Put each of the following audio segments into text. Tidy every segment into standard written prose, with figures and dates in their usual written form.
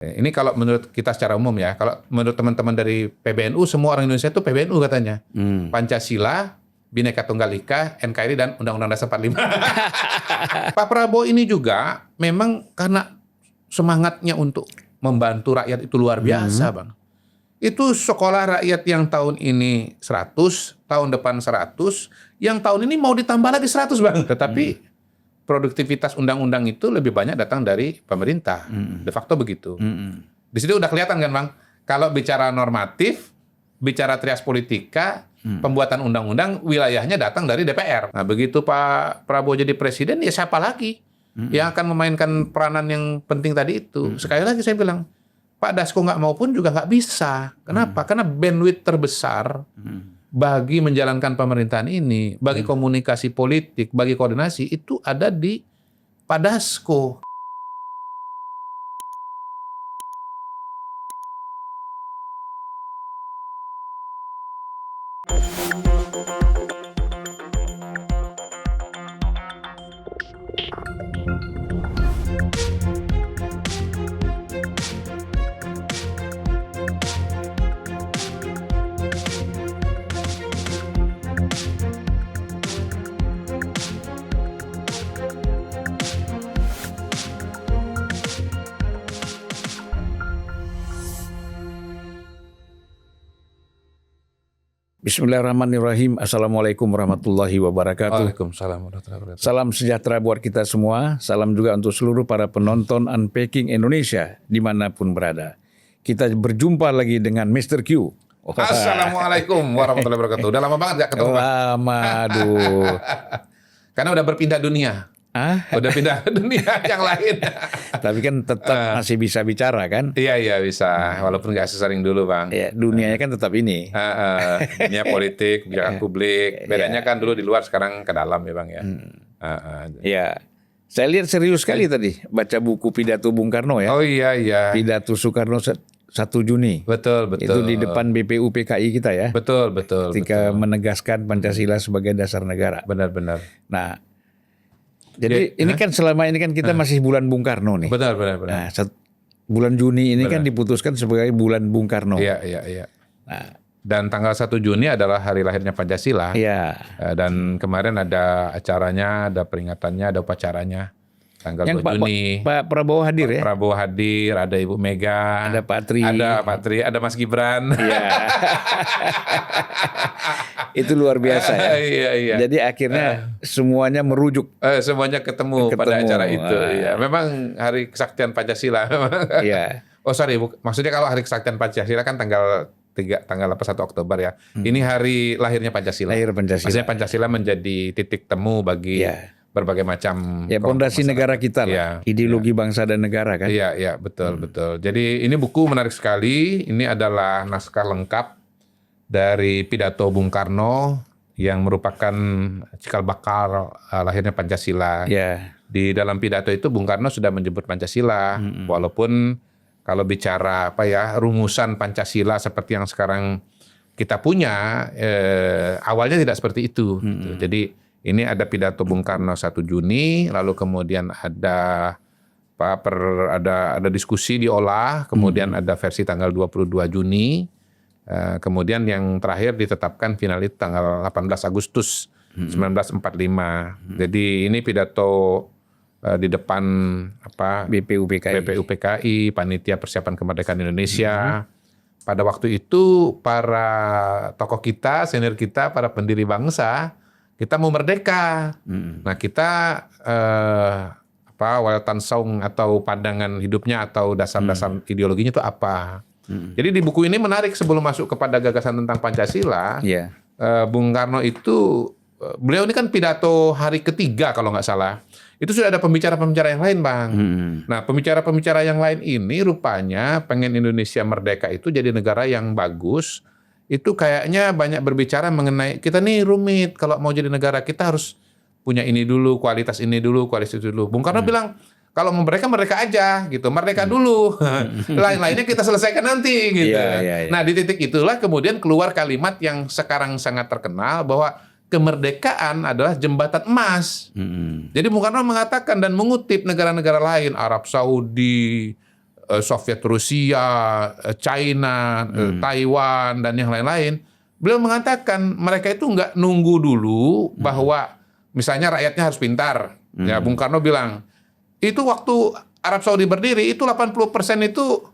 Ini kalau menurut kita secara umum ya, kalau menurut teman-teman dari PBNU, semua orang Indonesia itu PBNU katanya. Pancasila, Bhinneka Tunggal Ika, NKRI, dan Undang-Undang Dasar 45. Pak Prabowo ini juga memang karena semangatnya untuk membantu rakyat itu luar biasa, Bang. Itu sekolah rakyat yang tahun ini 100, tahun depan 100, yang tahun ini mau ditambah lagi 100, Bang. Tetapi produktivitas undang-undang itu lebih banyak datang dari pemerintah. De facto begitu. Di situ udah kelihatan kan, Bang? Kalau bicara normatif, bicara trias politika, pembuatan undang-undang, wilayahnya datang dari DPR. Nah, begitu Pak Prabowo jadi presiden, ya siapa lagi yang akan memainkan peranan yang penting tadi itu? Sekali lagi saya bilang, Pak Dasko nggak mau pun juga nggak bisa. Kenapa? Karena bandwidth terbesar bagi menjalankan pemerintahan ini, bagi komunikasi politik, bagi koordinasi, itu ada di Pak Dasko. Bismillahirrahmanirrahim. Assalamualaikum warahmatullahi wabarakatuh. Waalaikumsalam warahmatullahi wabarakatuh. Salam sejahtera buat kita semua. Salam juga untuk seluruh para penonton Unpacking Indonesia dimanapun berada. Kita berjumpa lagi dengan Mr. Q. Assalamualaikum warahmatullahi wabarakatuh. Udah lama banget gak ketemu, Bang? Lama, aduh. Karena udah berpindah dunia. Udah pindah ke dunia yang lain. Tapi kan tetap masih bisa bicara kan? Iya bisa, walaupun nggak sesering dulu, Bang. Ya, dunianya kan tetap ini. Dunia politik, kebijakan publik. Bedanya kan dulu di luar, sekarang ke dalam ya, Bang ya. Ya, saya lihat serius sekali tadi baca buku pidato Bung Karno ya. Oh iya. Pidato Soekarno 1 Juni. Betul. Itu di depan BPU PKI kita ya. Betul. Ketika menegaskan Pancasila sebagai dasar negara. Benar. Nah, jadi ini kan selama ini kan kita masih bulan Bung Karno nih. Benar. Nah, bulan Juni ini kan diputuskan sebagai bulan Bung Karno. Iya. Nah, dan tanggal 1 Juni adalah hari lahirnya Pancasila. Iya. Dan kemarin ada acaranya, ada peringatannya, ada upacaranya. Tanggal yang 2 Juni. Pak Prabowo hadir ya? Prabowo hadir, ada Ibu Mega. Ada Pak Tri. Ada Mas Gibran. Iya. Itu luar biasa ya. Iya. Jadi akhirnya semuanya merujuk. Semuanya ketemu pada acara itu. Iya. Memang hari kesaktian Pancasila. Iya. Oh sorry, maksudnya kalau hari kesaktian Pancasila kan tanggal 1 Oktober ya. Ini hari lahirnya Pancasila. Lahir Pancasila. Maksudnya Pancasila menjadi titik temu bagi berbagai macam pondasi negara kita lah. Iya. Ideologi bangsa dan negara kan. Iya, betul. Jadi ini buku menarik sekali. Ini adalah naskah lengkap dari pidato Bung Karno yang merupakan cikal bakal lahirnya Pancasila. Iya. Di dalam pidato itu Bung Karno sudah menyebut Pancasila, walaupun kalau bicara rumusan Pancasila seperti yang sekarang kita punya, awalnya tidak seperti itu. Gitu. Jadi ini ada pidato Bung Karno 1 Juni, lalu kemudian ada diskusi diolah, kemudian ada versi tanggal 22 Juni, kemudian yang terakhir ditetapkan final itu tanggal 18 Agustus 1945. Jadi ini pidato di depan BPU PKI, Panitia Persiapan Kemerdekaan Indonesia. Pada waktu itu para tokoh kita, senior kita, para pendiri bangsa, kita mau merdeka. Nah kita Weltanschauung atau pandangan hidupnya atau dasar-dasar ideologinya itu apa? Jadi di buku ini menarik, sebelum masuk kepada gagasan tentang Pancasila, Bung Karno itu, beliau ini kan pidato hari ketiga kalau nggak salah, itu sudah ada pembicara-pembicara yang lain, Bang. Nah pembicara-pembicara yang lain ini rupanya pengen Indonesia merdeka itu jadi negara yang bagus. Itu kayaknya banyak berbicara mengenai kita nih rumit, kalau mau jadi negara kita harus punya ini dulu, kualitas ini dulu, kualitas itu dulu. Bung Karno bilang, kalau mau mereka aja gitu, merdeka dulu. Lain-lainnya kita selesaikan nanti gitu. Nah, di titik itulah kemudian keluar kalimat yang sekarang sangat terkenal bahwa kemerdekaan adalah jembatan emas. Jadi Bung Karno mengatakan dan mengutip negara-negara lain, Arab Saudi, Soviet Rusia, China, Taiwan dan yang lain-lain. Beliau mengatakan mereka itu nggak nunggu dulu bahwa misalnya rakyatnya harus pintar. Ya, Bung Karno bilang itu waktu Arab Saudi berdiri itu 80% itu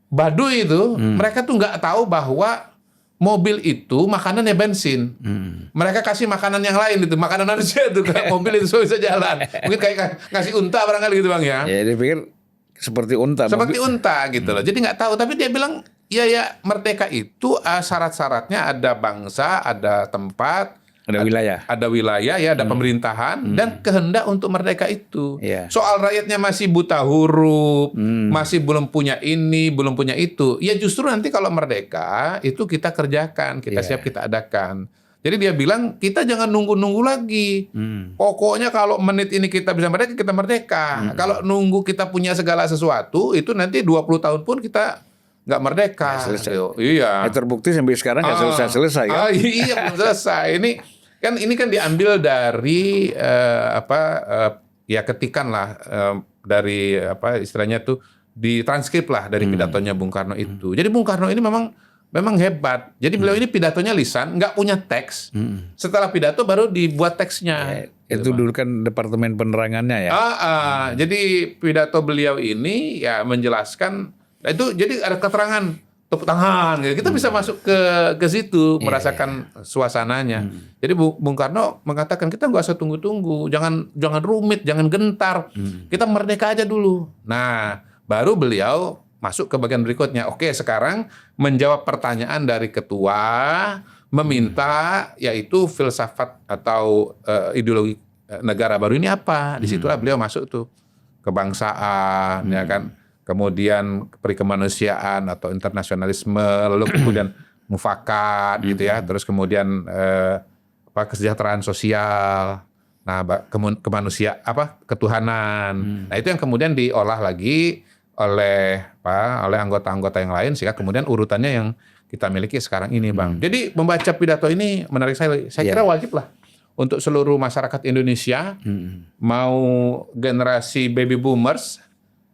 Baduy itu, mereka tuh nggak tahu bahwa mobil itu makanannya bensin. Mereka kasih makanan yang lain itu, makanan manusia itu mobil itu bisa jalan. Mungkin kayak ngasih unta barangkali gitu Bang ya. Ya dia pikir seperti unta. Seperti unta gitu loh. Jadi nggak tahu, tapi dia bilang ya merdeka itu syarat-syaratnya ada bangsa, ada tempat, ada wilayah ya, ada pemerintahan dan kehendak untuk merdeka itu. Soal rakyatnya masih buta huruf, masih belum punya ini, belum punya itu. Ya justru nanti kalau merdeka itu kita kerjakan, kita siap kita adakan. Jadi dia bilang kita jangan nunggu-nunggu lagi. Pokoknya kalau menit ini kita bisa merdeka, kita merdeka. Kalau nunggu kita punya segala sesuatu, itu nanti 20 tahun pun kita nggak merdeka. Iya. Terbukti sampai sekarang nggak selesai kan? Iya belum selesai. Ini kan diambil dari ya ketikan lah dari istilahnya tuh ditranskrip lah dari pidatonya Bung Karno itu. Jadi Bung Karno ini memang hebat. Jadi beliau ini pidatonya lisan, nggak punya teks. Setelah pidato baru dibuat teksnya. Itu dulu kan departemen penerangannya ya. Jadi pidato beliau ini ya menjelaskan itu, jadi ada keterangan tepuk tangan gitu. Kita bisa masuk ke situ merasakan suasananya. Jadi Bung Karno mengatakan kita nggak usah tunggu-tunggu, jangan rumit, jangan gentar. Kita merdeka aja dulu. Nah, baru beliau masuk ke bagian berikutnya. Oke, sekarang menjawab pertanyaan dari ketua, meminta yaitu filsafat atau ideologi negara baru ini apa. Disitulah beliau masuk tuh kebangsaan, ya kan. Kemudian perikemanusiaan atau internasionalisme, lalu kemudian mufakat gitu ya, terus kemudian kesejahteraan sosial, nah ketuhanan. Nah itu yang kemudian diolah lagi oleh anggota-anggota yang lain sehingga kemudian urutannya yang kita miliki sekarang ini Bang. Jadi membaca pidato ini menarik sekali. Saya kira wajib lah untuk seluruh masyarakat Indonesia, mau generasi baby boomers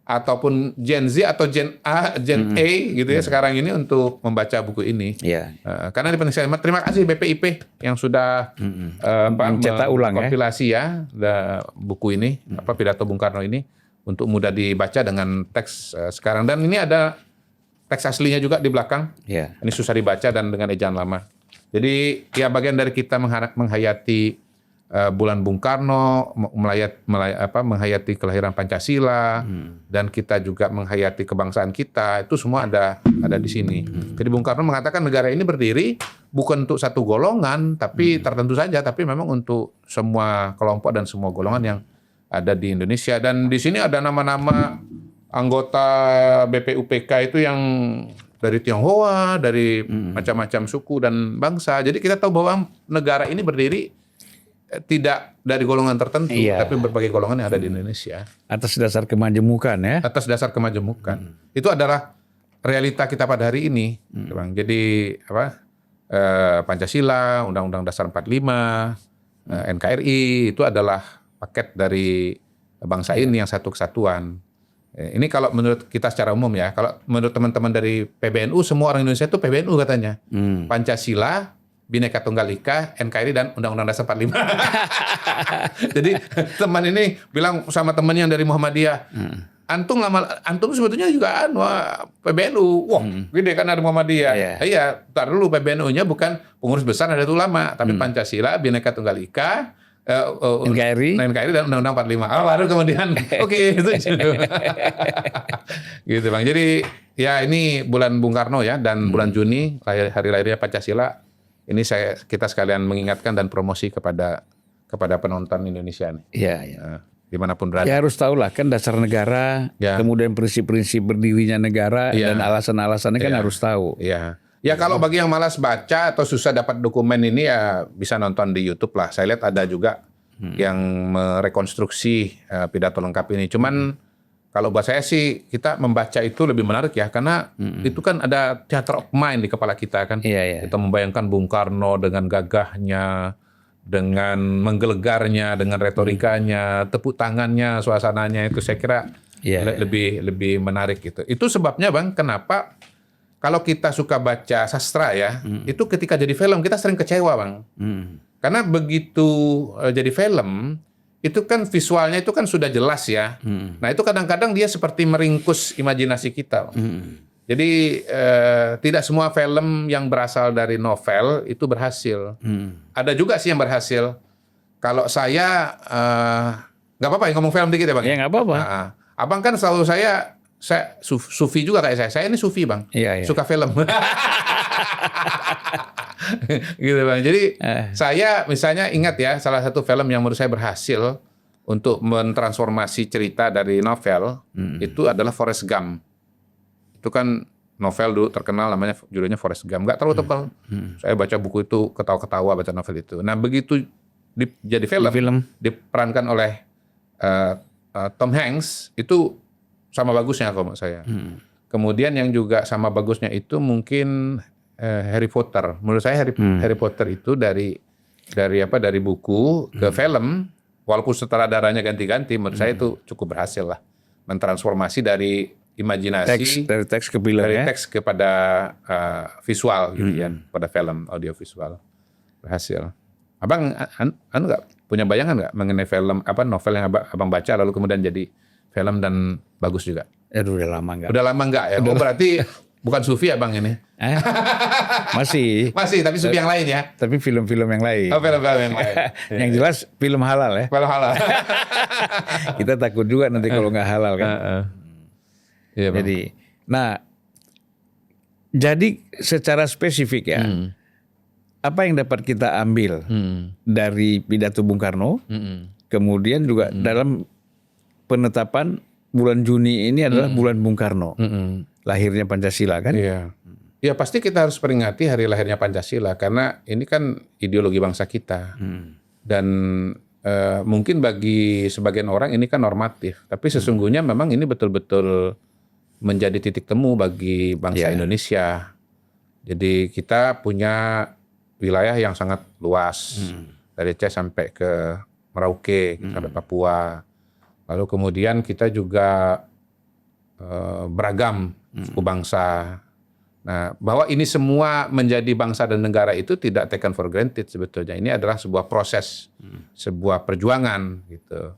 ataupun Gen Z atau Gen A, Gen A gitu ya sekarang ini untuk membaca buku ini. Karena ini penting sekali. Terima kasih BPIP yang sudah mencetak ulang kompilasi buku ini, pidato Bung Karno ini untuk mudah dibaca dengan teks sekarang. Dan ini ada teks aslinya juga di belakang. Ini susah dibaca dan dengan ejaan lama. Jadi ya bagian dari kita menghayati bulan Bung Karno, menghayati kelahiran Pancasila, dan kita juga menghayati kebangsaan kita, itu semua ada di sini. Jadi Bung Karno mengatakan negara ini berdiri bukan untuk satu golongan, tapi tertentu saja, tapi memang untuk semua kelompok dan semua golongan yang ada di Indonesia. Dan di sini ada nama-nama anggota BPUPK itu yang dari Tionghoa, dari macam-macam suku dan bangsa. Jadi kita tahu bahwa negara ini berdiri tidak dari golongan tertentu, tapi berbagai golongan yang ada di Indonesia. Atas dasar kemajemukan ya. Atas dasar kemajemukan. Itu adalah realita kita pada hari ini, Bang. Jadi Pancasila, Undang-Undang Dasar 45, NKRI itu adalah paket dari bangsa ini yang satu kesatuan. Ini kalau menurut kita secara umum ya. Kalau menurut teman-teman dari PBNU, semua orang Indonesia itu PBNU katanya. Pancasila, Bhinneka Tunggal Ika, NKRI dan Undang-Undang Dasar 45. Jadi teman ini bilang sama teman yang dari Muhammadiyah, antum sebetulnya juga PBNU. Wah, gede kan ada Muhammadiyah. Iya, tar dulu PBNU-nya bukan pengurus besar Nahdlatul Ulama, tapi Pancasila, Bhinneka Tunggal Ika, NKRI dan Undang-Undang 45. Baru kemudian oke, itu gitu Bang. Jadi ya ini bulan Bung Karno ya, dan bulan Juni hari lahirnya Pancasila. Ini kita sekalian mengingatkan dan promosi kepada penonton Indonesia nih. Dimanapun berada. Ya harus tahu lah kan dasar negara, kemudian prinsip-prinsip berdirinya negara dan alasan-alasannya kan harus tahu. Ya kalau bagi yang malas baca atau susah dapat dokumen ini ya bisa nonton di YouTube lah. Saya lihat ada juga yang merekonstruksi pidato lengkap ini. Cuman kalau buat saya sih kita membaca itu lebih menarik ya, karena itu kan ada theater of mind di kepala kita kan. Kita membayangkan Bung Karno dengan gagahnya, dengan menggelegarnya, dengan retorikanya, tepuk tangannya, suasananya itu saya kira lebih menarik gitu. Itu sebabnya Bang, kenapa kalau kita suka baca sastra ya, itu ketika jadi film kita sering kecewa Bang. Karena begitu jadi film, itu kan visualnya itu kan sudah jelas ya. Nah itu kadang-kadang dia seperti meringkus imajinasi kita. Jadi tidak semua film yang berasal dari novel itu berhasil. Ada juga sih yang berhasil. Kalau saya nggak apa-apa ya ngomong film dikit ya Bang. Ya nggak apa-apa. Nah, Abang kan selalu saya sufi juga kayak saya. Saya ini sufi Bang. Iya. Suka film. Gitu Bang. Jadi saya misalnya ingat ya salah satu film yang menurut saya berhasil untuk mentransformasi cerita dari novel itu adalah Forrest Gump. Itu kan novel dulu terkenal namanya judulnya Forrest Gump. Nggak terlalu tebal. Saya baca buku itu ketawa-ketawa baca novel itu. Nah begitu jadi film diperankan oleh Tom Hanks itu sama bagusnya kalau menurut saya. Kemudian yang juga sama bagusnya itu mungkin Harry Potter. Menurut saya Harry Potter itu dari buku ke film, walaupun sutradaranya ganti-ganti, menurut saya itu cukup berhasil lah mentransformasi dari imajinasi Dari teks ke film, dari ya. teks kepada visual gitu ya, pada film audiovisual berhasil. Abang nggak punya bayangan nggak mengenai film novel yang abang baca lalu kemudian jadi film dan bagus juga? Udah lama nggak. Udah lama nggak ya? Oh berarti bukan sufi abang ini? Masih. Masih, tapi sufi yang lain ya? Tapi film-film yang lain. Oh film-film yang lain. Yang jelas film halal ya. Film halal. Kita takut juga nanti kalau nggak halal kan. Iya, Bang. Jadi secara spesifik ya, apa yang dapat kita ambil dari pidato Bung Karno, kemudian juga dalam penetapan bulan Juni ini adalah bulan Bung Karno, lahirnya Pancasila kan? Iya. Ya pasti kita harus peringati hari lahirnya Pancasila karena ini kan ideologi bangsa kita dan mungkin bagi sebagian orang ini kan normatif, tapi sesungguhnya memang ini betul-betul menjadi titik temu bagi bangsa Indonesia. Jadi kita punya wilayah yang sangat luas dari Aceh sampai ke Merauke sampai Papua. Lalu kemudian kita juga beragam suku bangsa. Nah, bahwa ini semua menjadi bangsa dan negara itu tidak taken for granted sebetulnya. Ini adalah sebuah proses, sebuah perjuangan gitu.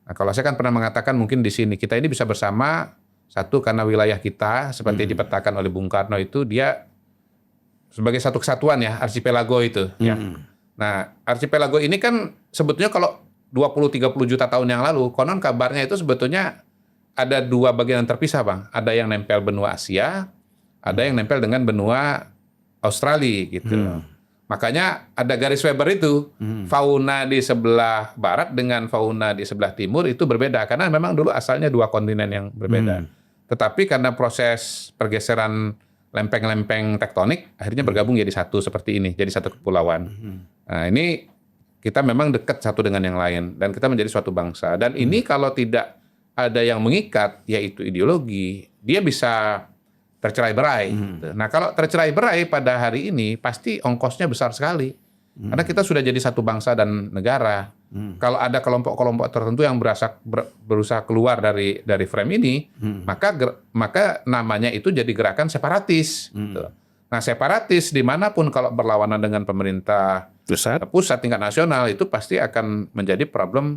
Nah, kalau saya kan pernah mengatakan mungkin di sini kita ini bisa bersama satu karena wilayah kita seperti dipetakan oleh Bung Karno itu dia sebagai satu kesatuan ya, archipelago itu ya. Nah, archipelago ini kan sebetulnya kalau 20-30 juta tahun yang lalu konon kabarnya itu sebetulnya ada dua bagian yang terpisah, Bang. Ada yang nempel benua Asia, ada yang nempel dengan benua Australia gitu. Makanya ada garis Weber itu. Fauna di sebelah barat dengan fauna di sebelah timur itu berbeda karena memang dulu asalnya dua kontinen yang berbeda. Tetapi karena proses pergeseran lempeng-lempeng tektonik akhirnya bergabung jadi satu seperti ini, jadi satu kepulauan. Nah, ini kita memang dekat satu dengan yang lain dan kita menjadi suatu bangsa. Dan ini kalau tidak ada yang mengikat yaitu ideologi, dia bisa tercerai-berai. Gitu. Nah, kalau tercerai-berai pada hari ini pasti ongkosnya besar sekali. Karena kita sudah jadi satu bangsa dan negara. Kalau ada kelompok-kelompok tertentu yang berusaha keluar dari frame ini, maka namanya itu jadi gerakan separatis. Gitu. Nah, separatis dimanapun kalau berlawanan dengan pemerintah pusat tingkat nasional itu pasti akan menjadi problem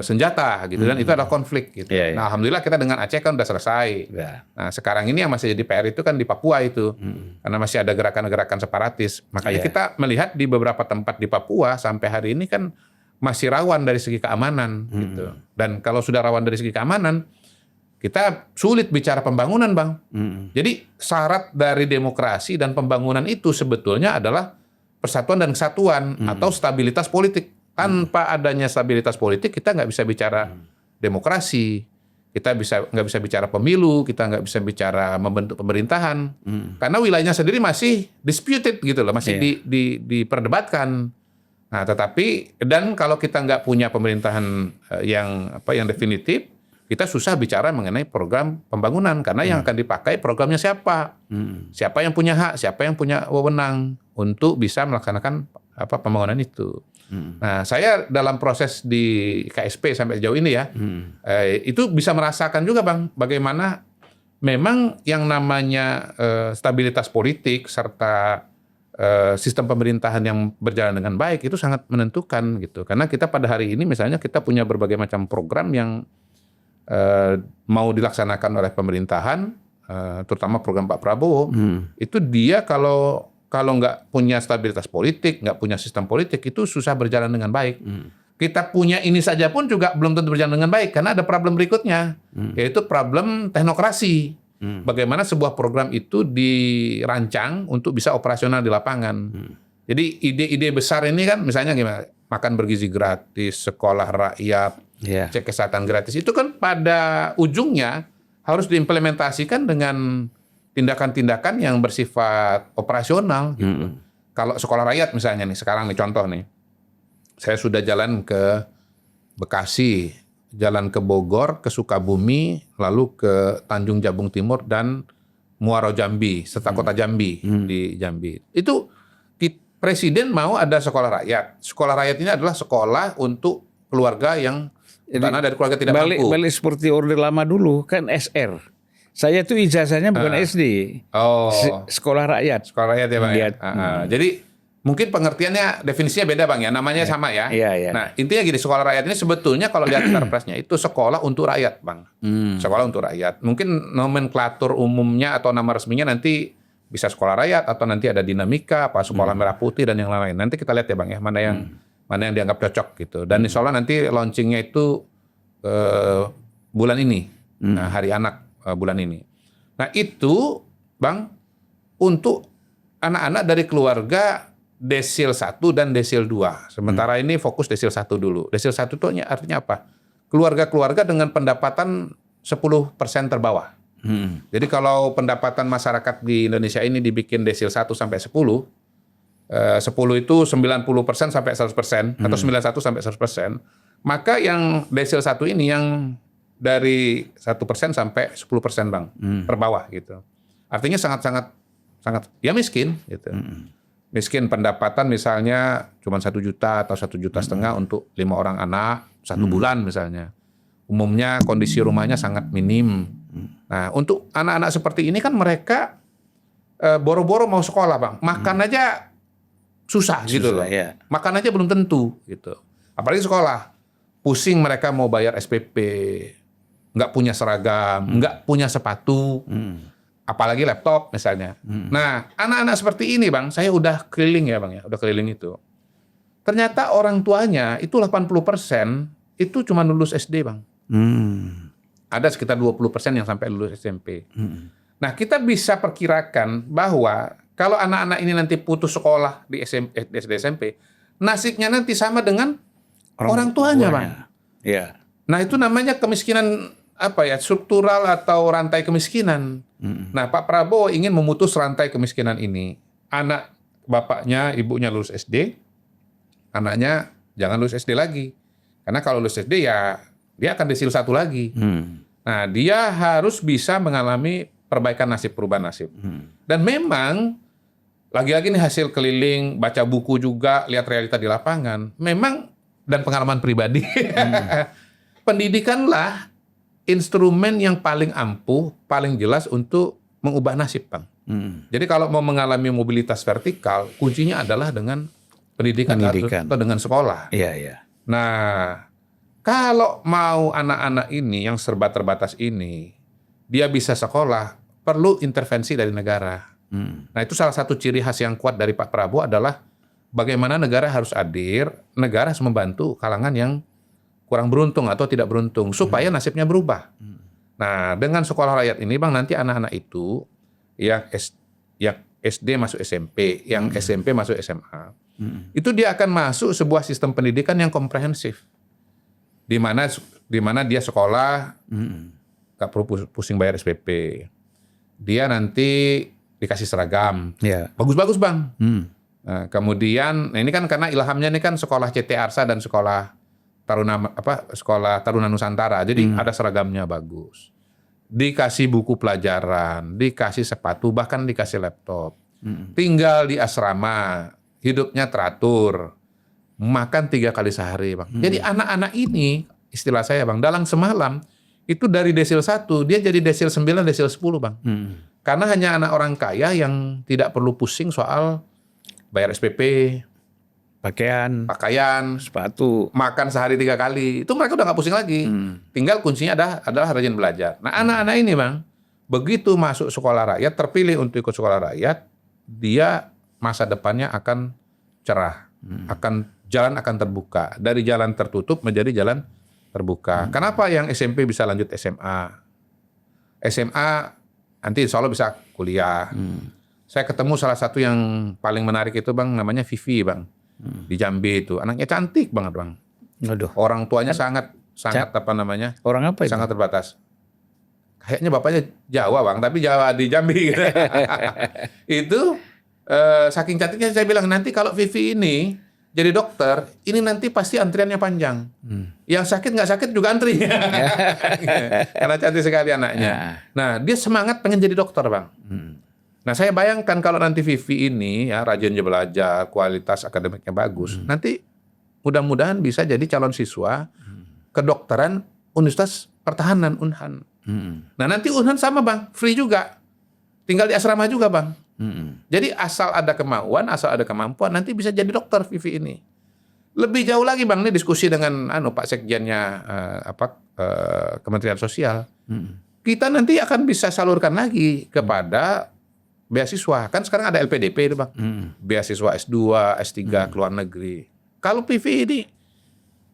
senjata gitu dan itu adalah konflik gitu. Nah, alhamdulillah kita dengan Aceh kan udah selesai. Nah, sekarang ini yang masih jadi PR itu kan di Papua itu. Karena masih ada gerakan-gerakan separatis. Makanya kita melihat di beberapa tempat di Papua sampai hari ini kan masih rawan dari segi keamanan gitu. Dan kalau sudah rawan dari segi keamanan, kita sulit bicara pembangunan, Bang. Jadi syarat dari demokrasi dan pembangunan itu sebetulnya adalah persatuan dan kesatuan atau stabilitas politik. Tanpa adanya stabilitas politik kita nggak bisa bicara demokrasi, kita nggak bisa bicara pemilu, kita nggak bisa bicara membentuk pemerintahan, karena wilayahnya sendiri masih disputed gitu loh, masih diperdebatkan. Nah, tetapi dan kalau kita nggak punya pemerintahan yang definitif, kita susah bicara mengenai program pembangunan karena yang akan dipakai programnya siapa, siapa yang punya hak, siapa yang punya wewenang untuk bisa melaksanakan pembangunan itu. Nah, saya dalam proses di KSP sampai sejauh ini ya, itu bisa merasakan juga Bang, bagaimana memang yang namanya stabilitas politik serta sistem pemerintahan yang berjalan dengan baik itu sangat menentukan gitu. Karena kita pada hari ini misalnya kita punya berbagai macam program yang mau dilaksanakan oleh pemerintahan, terutama program Pak Prabowo, itu dia kalau nggak punya stabilitas politik, nggak punya sistem politik, itu susah berjalan dengan baik. Kita punya ini saja pun juga belum tentu berjalan dengan baik, karena ada problem berikutnya, yaitu problem teknokrasi. Bagaimana sebuah program itu dirancang untuk bisa operasional di lapangan. Jadi ide-ide besar ini kan misalnya gimana? Makan bergizi gratis, sekolah rakyat, cek kesehatan gratis. Itu kan pada ujungnya harus diimplementasikan dengan tindakan-tindakan yang bersifat operasional. Gitu. Kalau sekolah rakyat misalnya nih, sekarang nih contoh nih. Saya sudah jalan ke Bekasi, jalan ke Bogor, ke Sukabumi, lalu ke Tanjung Jabung Timur dan Muaro Jambi, serta kota Jambi di Jambi. Itu Presiden mau ada sekolah rakyat. Sekolah rakyat ini adalah sekolah untuk keluarga yang karena dari keluarga tidak mampu. Balik seperti orde lama dulu kan SR. Saya tuh ijazahnya bukan SD. Sekolah rakyat. Sekolah rakyat ya Bang. Jadi mungkin pengertiannya, definisinya beda Bang ya. Namanya sama ya. Nah intinya gini, sekolah rakyat ini sebetulnya kalau lihat perpresnya itu sekolah untuk rakyat Bang. Sekolah untuk rakyat. Mungkin nomenklatur umumnya atau nama resminya nanti bisa sekolah rakyat atau nanti ada dinamika apa sekolah merah putih dan yang lain. Nanti kita lihat ya Bang ya mana yang dianggap cocok gitu. Dan insya Allah nanti launchingnya itu bulan ini, nah, hari anak bulan ini. Nah itu Bang untuk anak-anak dari keluarga desil 1 dan desil 2. Sementara ini fokus desil 1 dulu. Desil 1 itu artinya apa? Keluarga-keluarga dengan pendapatan 10% terbawah. Jadi kalau pendapatan masyarakat di Indonesia ini dibikin desil 1 sampai 10 itu 90% sampai 100% atau 91 sampai 100%, maka yang desil 1 ini yang dari 1% sampai 10% Bang, per bawah gitu. Artinya sangat ya miskin gitu. Miskin pendapatan misalnya cuma 1 juta atau 1,5 juta untuk 5 orang anak 1 bulan misalnya. Umumnya kondisi rumahnya sangat minim. Nah, untuk anak-anak seperti ini kan mereka boro-boro mau sekolah, Bang. Makan aja susah gitu loh. Ya. Makan aja belum tentu gitu. Apalagi sekolah. Pusing mereka mau bayar SPP. Nggak punya seragam, nggak punya sepatu. Apalagi laptop misalnya. Nah, anak-anak seperti ini, Bang, saya udah keliling ya, Bang ya. Udah keliling itu. Ternyata orang tuanya itu 80% itu cuma lulus SD, Bang. Ada sekitar 20% yang sampai lulus SMP. Nah, kita bisa perkirakan bahwa kalau anak-anak ini nanti putus sekolah di SD SMP, nasibnya nanti sama dengan orang tuanya, Bang. Ya. Nah, itu namanya kemiskinan struktural atau rantai kemiskinan. Nah, Pak Prabowo ingin memutus rantai kemiskinan ini. Anak bapaknya, ibunya lulus SD, anaknya jangan lulus SD lagi. Karena kalau lulus SD ya dia akan desil 1 lagi. Nah, dia harus bisa mengalami perbaikan nasib, perubahan nasib. Dan memang, lagi-lagi nih hasil keliling, baca buku juga, lihat realita di lapangan, memang, dan pengalaman pribadi, pendidikanlah instrumen yang paling ampuh, paling jelas untuk mengubah nasib, Bang. Jadi kalau mau mengalami mobilitas vertikal, kuncinya adalah dengan pendidikan. Atau dengan sekolah. Iya. Nah, kalau mau anak-anak ini yang serba terbatas ini, dia bisa sekolah, perlu intervensi dari negara. Nah, itu salah satu ciri khas yang kuat dari Pak Prabowo adalah bagaimana negara harus hadir, negara harus membantu kalangan yang kurang beruntung atau tidak beruntung, supaya nasibnya berubah. Nah, dengan sekolah rakyat ini, Bang, nanti anak-anak itu yang SD masuk SMP, yang SMP masuk SMA, itu dia akan masuk sebuah sistem pendidikan yang komprehensif. Di mana dia sekolah nggak perlu pusing bayar SPP. Dia nanti dikasih seragam. Bagus-bagus, Bang. Nah, kemudian ini kan karena ilhamnya ini kan sekolah CT Arsa dan sekolah Taruna Nusantara. Jadi ada seragamnya bagus. Dikasih buku pelajaran, dikasih sepatu, bahkan dikasih laptop. Tinggal di asrama hidupnya teratur, makan 3 kali sehari, Bang. Jadi anak-anak ini, istilah saya, Bang, dalam semalam itu dari desil 1 dia jadi desil 9, desil 10, Bang. Karena hanya anak orang kaya yang tidak perlu pusing soal bayar SPP, Pakaian, sepatu, makan sehari 3 kali. Itu mereka udah nggak pusing lagi. Tinggal kuncinya adalah rajin belajar. Nah, anak-anak ini, Bang, begitu masuk sekolah rakyat, terpilih untuk ikut sekolah rakyat, dia masa depannya akan cerah. Jalan akan terbuka. Dari jalan tertutup menjadi jalan terbuka. Kenapa yang SMP bisa lanjut SMA? SMA nanti insya Allah bisa kuliah. Saya ketemu salah satu yang paling menarik itu, Bang, namanya Vivi, Bang. Di Jambi itu. Anaknya cantik banget, Bang. Aduh. Orang tuanya sangat apa namanya? Orang apa itu? Sangat terbatas. Kayaknya bapaknya Jawa, Bang, tapi Jawa di Jambi. Itu saking cantiknya saya bilang, nanti kalau Vivi ini jadi dokter, ini nanti pasti antriannya panjang. Yang sakit nggak sakit juga antri. Karena cantik sekali anaknya. Nah, dia semangat pengen jadi dokter, Bang. Nah, saya bayangkan kalau nanti Vivi ini ya rajin belajar, kualitas akademiknya bagus, nanti mudah-mudahan bisa jadi calon siswa kedokteran Universitas Pertahanan Unhan. Nah, nanti Unhan sama, Bang, free juga. Tinggal di asrama juga, Bang. Jadi asal ada kemauan, asal ada kemampuan, nanti bisa jadi dokter Vivi ini. Lebih jauh lagi, Bang, ini diskusi dengan Pak Sekjennya Kementerian Sosial. Kita nanti akan bisa salurkan lagi kepada beasiswa. Kan sekarang ada LPDP itu, Bang. Beasiswa S2, S3 ke luar negeri. Kalau Vivi ini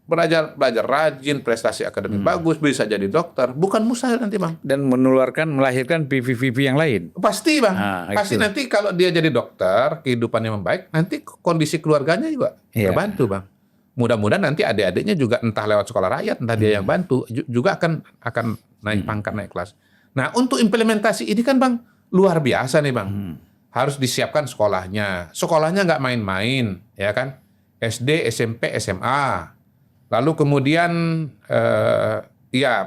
belajar rajin, prestasi akademik bagus, bisa jadi dokter, bukan mustahil nanti, Bang. Dan melahirkan pipi-pipi yang lain. Pasti, Bang. Pasti itu. nanti kalau dia jadi dokter, kehidupannya membaik, nanti kondisi keluarganya juga terbantu, Bang. Mudah-mudahan nanti adik-adiknya juga entah lewat sekolah rakyat, entah dia yang bantu, juga akan naik pangkat, naik kelas. Nah, untuk implementasi ini kan, Bang, luar biasa nih, Bang. Harus disiapkan sekolahnya. Sekolahnya nggak main-main, ya kan? SD, SMP, SMA. Lalu kemudian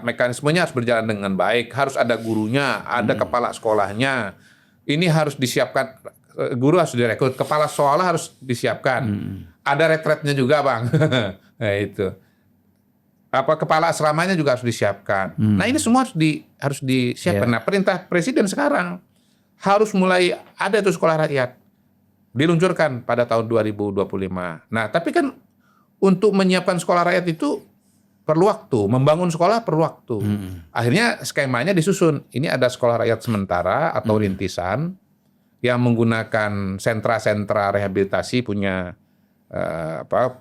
mekanismenya harus berjalan dengan baik, harus ada gurunya, ada kepala sekolahnya. Ini harus disiapkan, guru harus direkrut, kepala sekolah harus disiapkan. Ada retretnya juga, Bang. Nah, itu. Kepala asramanya juga harus disiapkan. Nah, ini semua harus disiapkan. Nah, perintah Presiden sekarang harus mulai ada itu sekolah rakyat. Diluncurkan pada tahun 2025. Nah, tapi kan untuk menyiapkan sekolah rakyat itu perlu waktu, membangun sekolah perlu waktu. Akhirnya skemanya disusun. Ini ada sekolah rakyat sementara atau rintisan yang menggunakan sentra-sentra rehabilitasi punya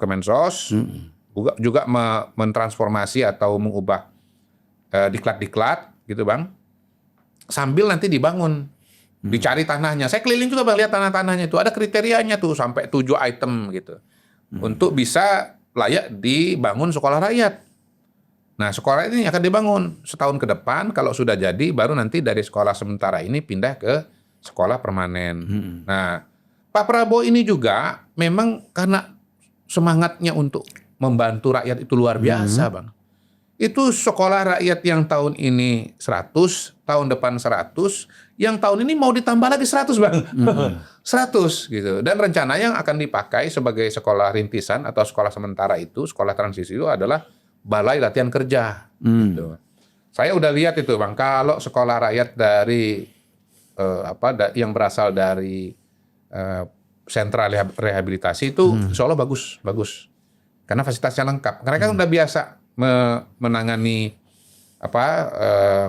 Kemensos, juga mentransformasi atau mengubah diklat-diklat gitu, Bang. Sambil nanti dibangun, dicari tanahnya. Saya keliling juga, Bang, lihat tanah-tanahnya itu ada kriterianya tuh sampai 7 item gitu. Untuk bisa layak dibangun sekolah rakyat. Nah, sekolah ini akan dibangun setahun ke depan. Kalau sudah jadi, baru nanti dari sekolah sementara ini pindah ke sekolah permanen. Nah, Pak Prabowo ini juga memang karena semangatnya untuk membantu rakyat itu luar biasa, Bang. Itu sekolah rakyat yang tahun ini 100, tahun depan 100, yang tahun ini mau ditambah lagi 100, Bang. 100 gitu. Dan rencana yang akan dipakai sebagai sekolah rintisan atau sekolah sementara itu, sekolah transisi itu adalah balai latihan kerja. Gitu. Saya udah lihat itu, Bang, kalau sekolah rakyat dari yang berasal dari sentra rehabilitasi itu insya Allah bagus. Karena fasilitasnya lengkap. Mereka kan udah biasa menangani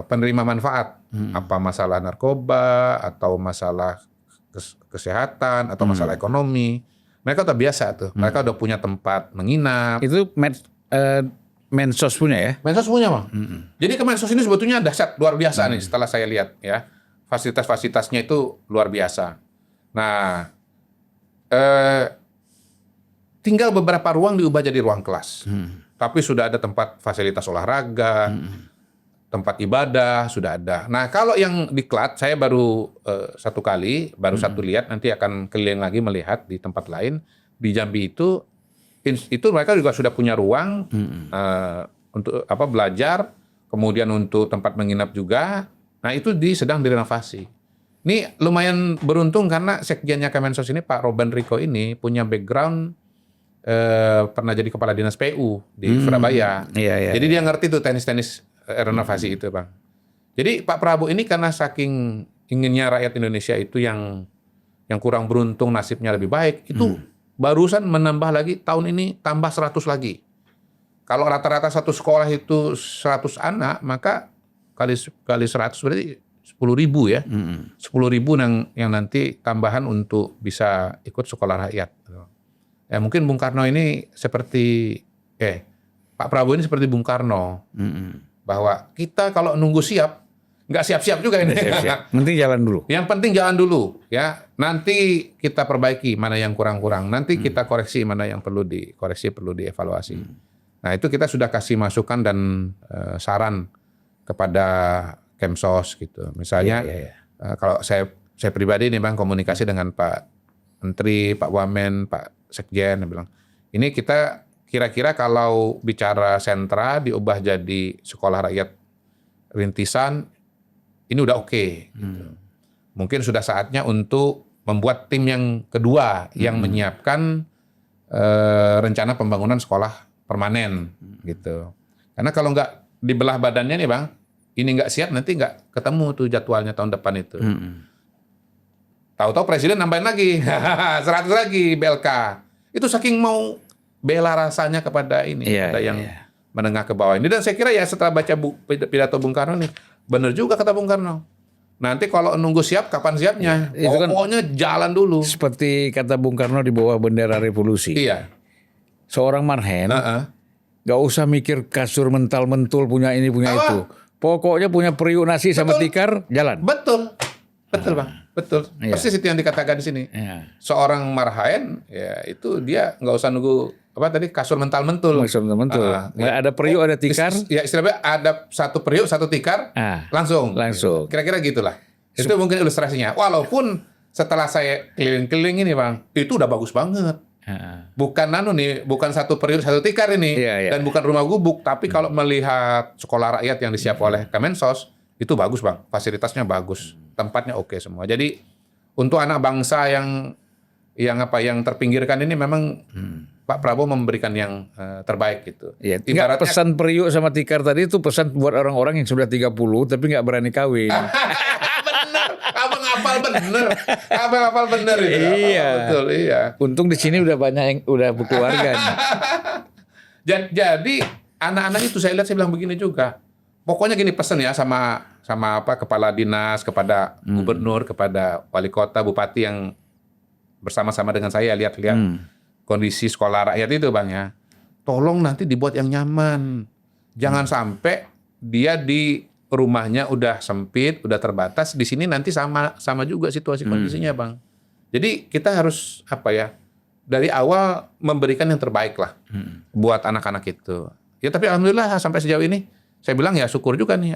penerima manfaat, apa masalah narkoba atau masalah kesehatan atau masalah ekonomi. Mereka udah biasa tuh. Mereka udah punya tempat menginap. Itu Mensos punya ya? Mensos punya, Bang. Jadi Kemensos ini sebetulnya dahsyat, luar biasa nih setelah saya lihat ya. Fasilitas-fasilitasnya itu luar biasa. Nah, tinggal beberapa ruang diubah jadi ruang kelas. Tapi sudah ada tempat fasilitas olahraga, tempat ibadah, sudah ada. Nah, kalau yang diklat, saya baru satu lihat, nanti akan keliling lagi melihat di tempat lain. Di Jambi itu mereka juga sudah punya ruang untuk belajar, kemudian untuk tempat menginap juga. Nah, itu sedang direnovasi. Ini lumayan beruntung karena sekjennya Kemensos ini Pak Robin Riko ini punya background pernah jadi kepala dinas PU di Surabaya. Iya. Jadi dia ngerti tuh teknis-teknis renovasi itu, Bang. Jadi Pak Prabowo ini karena saking inginnya rakyat Indonesia itu yang kurang beruntung nasibnya lebih baik, itu barusan menambah lagi tahun ini tambah 100 lagi. Kalau rata-rata satu sekolah itu 100 anak, maka kali 100 berarti 10.000 ya. 10.000 yang nanti tambahan untuk bisa ikut sekolah rakyat. Ya mungkin Bung Karno ini seperti Pak Prabowo ini seperti Bung Karno. Bahwa kita kalau nunggu siap, nggak siap-siap juga ini. Siap. Penting jalan dulu. Yang penting jalan dulu ya. Nanti kita perbaiki mana yang kurang-kurang. Nanti kita koreksi mana yang perlu dikoreksi, perlu dievaluasi. Nah itu kita sudah kasih masukan dan saran kepada Kemsos gitu. Misalnya kalau saya pribadi nih Bang komunikasi dengan Pak Menteri, Pak Wamen, Pak Sekjen, dia bilang ini kita kira-kira kalau bicara sentra diubah jadi sekolah rakyat rintisan ini udah oke. Gitu. Mungkin sudah saatnya untuk membuat tim yang kedua yang menyiapkan rencana pembangunan sekolah permanen gitu. Karena kalau nggak dibelah badannya nih Bang, ini nggak siap nanti nggak ketemu tuh jadwalnya tahun depan itu. Tahu-tahu presiden nambahin lagi 100 lagi BLK. Itu saking mau bela rasanya kepada ini, kepada yang menengah ke bawah ini. Dan saya kira ya setelah baca pidato Bung Karno nih, benar juga kata Bung Karno. Nanti kalau nunggu siap, kapan siapnya? Pokoknya jalan dulu. Seperti kata Bung Karno di bawah bendera revolusi. Iya. Seorang marhen, gak usah mikir kasur mental-mentul punya ini punya itu. Pokoknya punya periuk nasi sama tikar, jalan. Betul. Betul Bang, betul. Persis itu yang dikatakan di sini. Seorang marhaen, ya itu dia nggak usah nunggu kasur mental-mentul. Kasur mental-mentul. Ada periuk, ada tikar. Ya istilahnya ada satu periuk, satu tikar, langsung. Kira-kira gitulah. Itu mungkin ilustrasinya. Walaupun setelah saya keliling-keliling ini Bang, itu udah bagus banget. Bukan bukan satu periuk, satu tikar ini, dan bukan rumah gubuk. Tapi kalau melihat sekolah rakyat yang disiap oleh Kemensos, itu bagus Bang, fasilitasnya bagus, tempatnya oke semua. Jadi untuk anak bangsa yang terpinggirkan ini memang Pak Prabowo memberikan yang terbaik gitu. Ya, ibaratnya pesan periuk sama tikar tadi itu pesan buat orang-orang yang sudah 30 tapi nggak berani kawin. Bener, abang hafal bener itu. Iya, betul, iya. Untung di sini udah banyak yang udah berkeluarga. Jadi anak-anak itu saya lihat saya bilang begini juga. Pokoknya gini pesan ya sama kepala dinas, kepada gubernur, kepada wali kota, bupati yang bersama-sama dengan saya lihat-lihat kondisi sekolah rakyat itu Bang ya. Tolong nanti dibuat yang nyaman. Jangan sampai dia di rumahnya udah sempit, udah terbatas, di sini nanti sama juga situasi kondisinya Bang. Jadi kita harus dari awal memberikan yang terbaik lah buat anak-anak itu. Ya tapi alhamdulillah sampai sejauh ini saya bilang ya syukur juga nih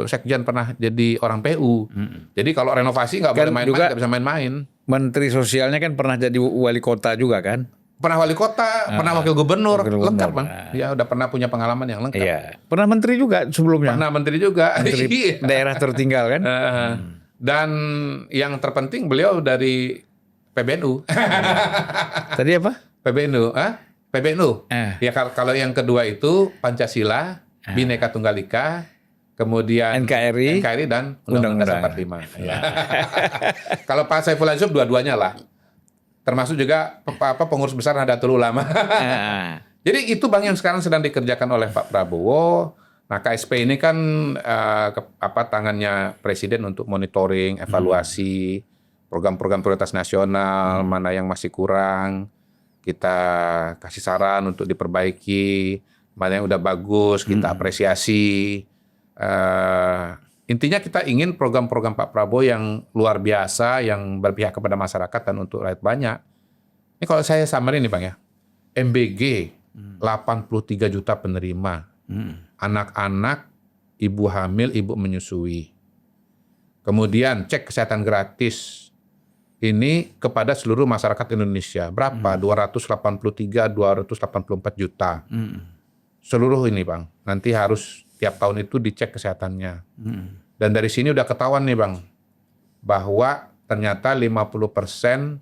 Sekjen pernah jadi orang PU. Jadi kalau renovasi nggak boleh main-main, nggak bisa main-main. Menteri sosialnya kan pernah jadi wali kota juga kan? Pernah wali kota, pernah wakil gubernur, lengkap Bang. Ya udah pernah punya pengalaman yang lengkap. Iya. Pernah menteri juga sebelumnya. Pernah menteri juga. Menteri daerah tertinggal kan? Dan yang terpenting beliau dari PBNU. Tadi apa? PBNU, PBNU. Ya kalau yang kedua itu Pancasila, Bhinneka Tunggal Ika, kemudian NKRI dan Undang-Undang Dasar 45. Ya. Kalau Pak Saifullah Yusuf dua-duanya lah. Termasuk juga pengurus besar Nahdlatul Ulama. Jadi itu Bang yang sekarang sedang dikerjakan oleh Pak Prabowo. Nah, KSP ini kan tangannya Presiden untuk monitoring, evaluasi program-program prioritas nasional, mana yang masih kurang. Kita kasih saran untuk diperbaiki, mana yang udah bagus, kita apresiasi. Intinya kita ingin program-program Pak Prabowo yang luar biasa, yang berpihak kepada masyarakat dan untuk rakyat banyak. Ini kalau saya summary nih Bang ya, MBG 83 juta penerima, anak-anak, ibu hamil, ibu menyusui. Kemudian cek kesehatan gratis ini kepada seluruh masyarakat Indonesia. Berapa? 284 juta. Seluruh ini Bang, nanti harus tiap tahun itu dicek kesehatannya. Dan dari sini udah ketahuan nih Bang, bahwa ternyata 50%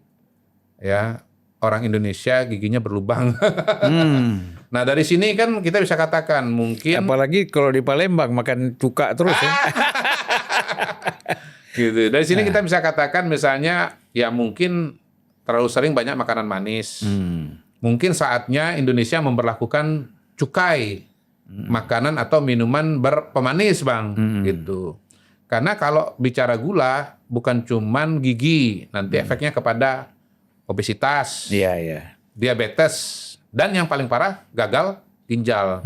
ya orang Indonesia giginya berlubang. Nah dari sini kan kita bisa katakan mungkin Apalagi kalau di Palembang makan cuka terus ya. gitu. Dari sini kita bisa katakan misalnya ya mungkin terlalu sering banyak makanan manis. Mungkin saatnya Indonesia memberlakukan cukai makanan atau minuman berpemanis, Bang, gitu. Karena kalau bicara gula bukan cuman gigi, nanti efeknya kepada obesitas, Iya, iya. diabetes, dan yang paling parah gagal ginjal.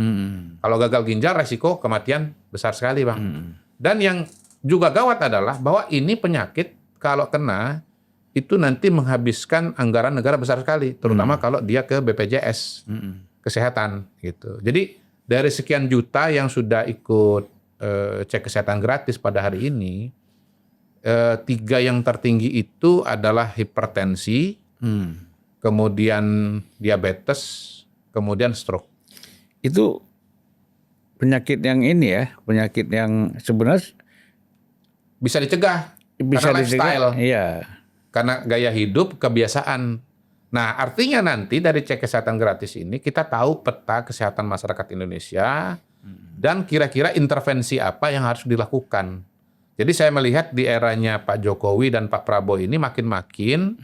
Kalau gagal ginjal resiko kematian besar sekali, Bang. Dan yang juga gawat adalah bahwa ini penyakit kalau kena itu nanti menghabiskan anggaran negara besar sekali, terutama kalau dia ke BPJS kesehatan gitu. Jadi dari sekian juta yang sudah ikut cek kesehatan gratis pada hari ini, 3 yang tertinggi itu adalah hipertensi, kemudian diabetes, kemudian stroke. Itu penyakit yang ini ya, penyakit yang sebenarnya Bisa dicegah bisa karena lifestyle, Iya. karena gaya hidup, kebiasaan. Nah, artinya nanti dari cek kesehatan gratis ini kita tahu peta kesehatan masyarakat Indonesia dan kira-kira intervensi apa yang harus dilakukan. Jadi saya melihat di eranya Pak Jokowi dan Pak Prabowo ini makin-makin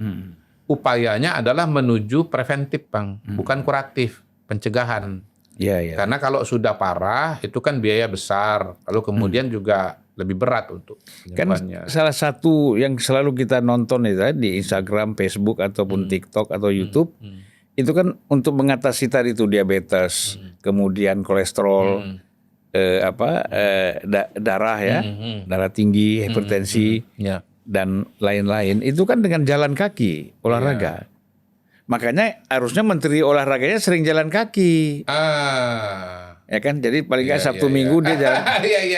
upayanya adalah menuju preventif, Bang, bukan kuratif, pencegahan. Iya, iya. Karena kalau sudah parah itu kan biaya besar, lalu kemudian juga lebih berat untuk Kan penyembuhannya. salah satu yang selalu kita nonton itu di Instagram, Facebook ataupun TikTok atau YouTube itu kan untuk mengatasi tadi itu diabetes, kemudian kolesterol, darah ya, darah tinggi, hipertensi Ya. dan lain-lain. Itu kan dengan jalan kaki, olahraga. Makanya harusnya menteri olahraganya sering jalan kaki. Ya kan, jadi paling nggak Sabtu Minggu dia jalan,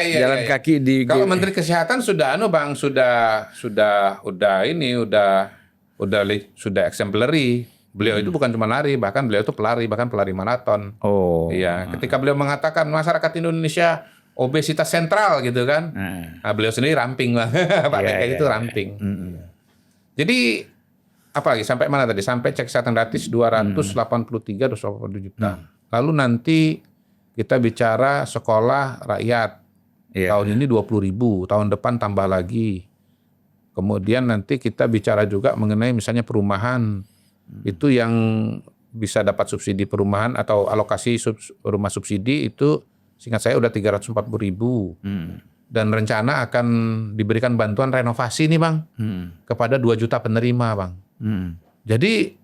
jalan kaki di. Kalau Menteri Kesehatan sudah Bang, sudah exemplary. Beliau itu bukan cuma lari, bahkan beliau itu pelari, bahkan pelari maraton. Oh. Iya, ketika beliau mengatakan masyarakat Indonesia obesitas sentral gitu kan. Nah, beliau sendiri ramping lah. Pak PK itu ramping. Jadi apalagi sampai mana tadi? Sampai cek kesehatan gratis 283 juta. Lalu nanti kita bicara sekolah rakyat. Tahun ini 20.000, tahun depan tambah lagi. Kemudian nanti kita bicara juga mengenai misalnya perumahan. Itu yang bisa dapat subsidi perumahan atau alokasi rumah subsidi itu seingat saya udah 340.000. Dan rencana akan diberikan bantuan renovasi nih, Bang. Kepada 2 juta penerima, Bang. Jadi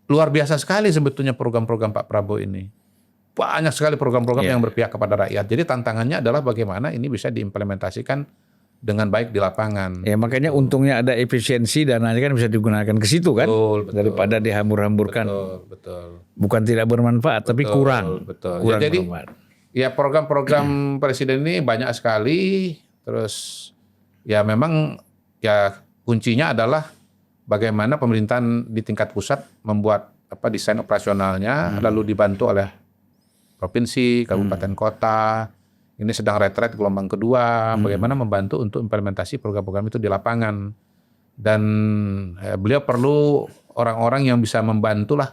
luar biasa sekali sebetulnya program-program Pak Prabowo ini. Banyak sekali program-program yang berpihak kepada rakyat. Jadi tantangannya adalah bagaimana ini bisa diimplementasikan dengan baik di lapangan. Ya makanya untungnya ada efisiensi dananya kan bisa digunakan ke situ kan. Betul. Daripada dihambur-hamburkan. Betul. Bukan tidak bermanfaat tapi kurang. Betul. Kurang Ya, jadi bermanfaat. ya program-program presiden ini banyak sekali. Terus ya memang ya kuncinya adalah bagaimana pemerintahan di tingkat pusat membuat desain operasionalnya lalu dibantu oleh provinsi, kabupaten, kota. Ini sedang retret gelombang kedua. Bagaimana membantu untuk implementasi program-program itu di lapangan. Dan beliau perlu orang-orang yang bisa membantu lah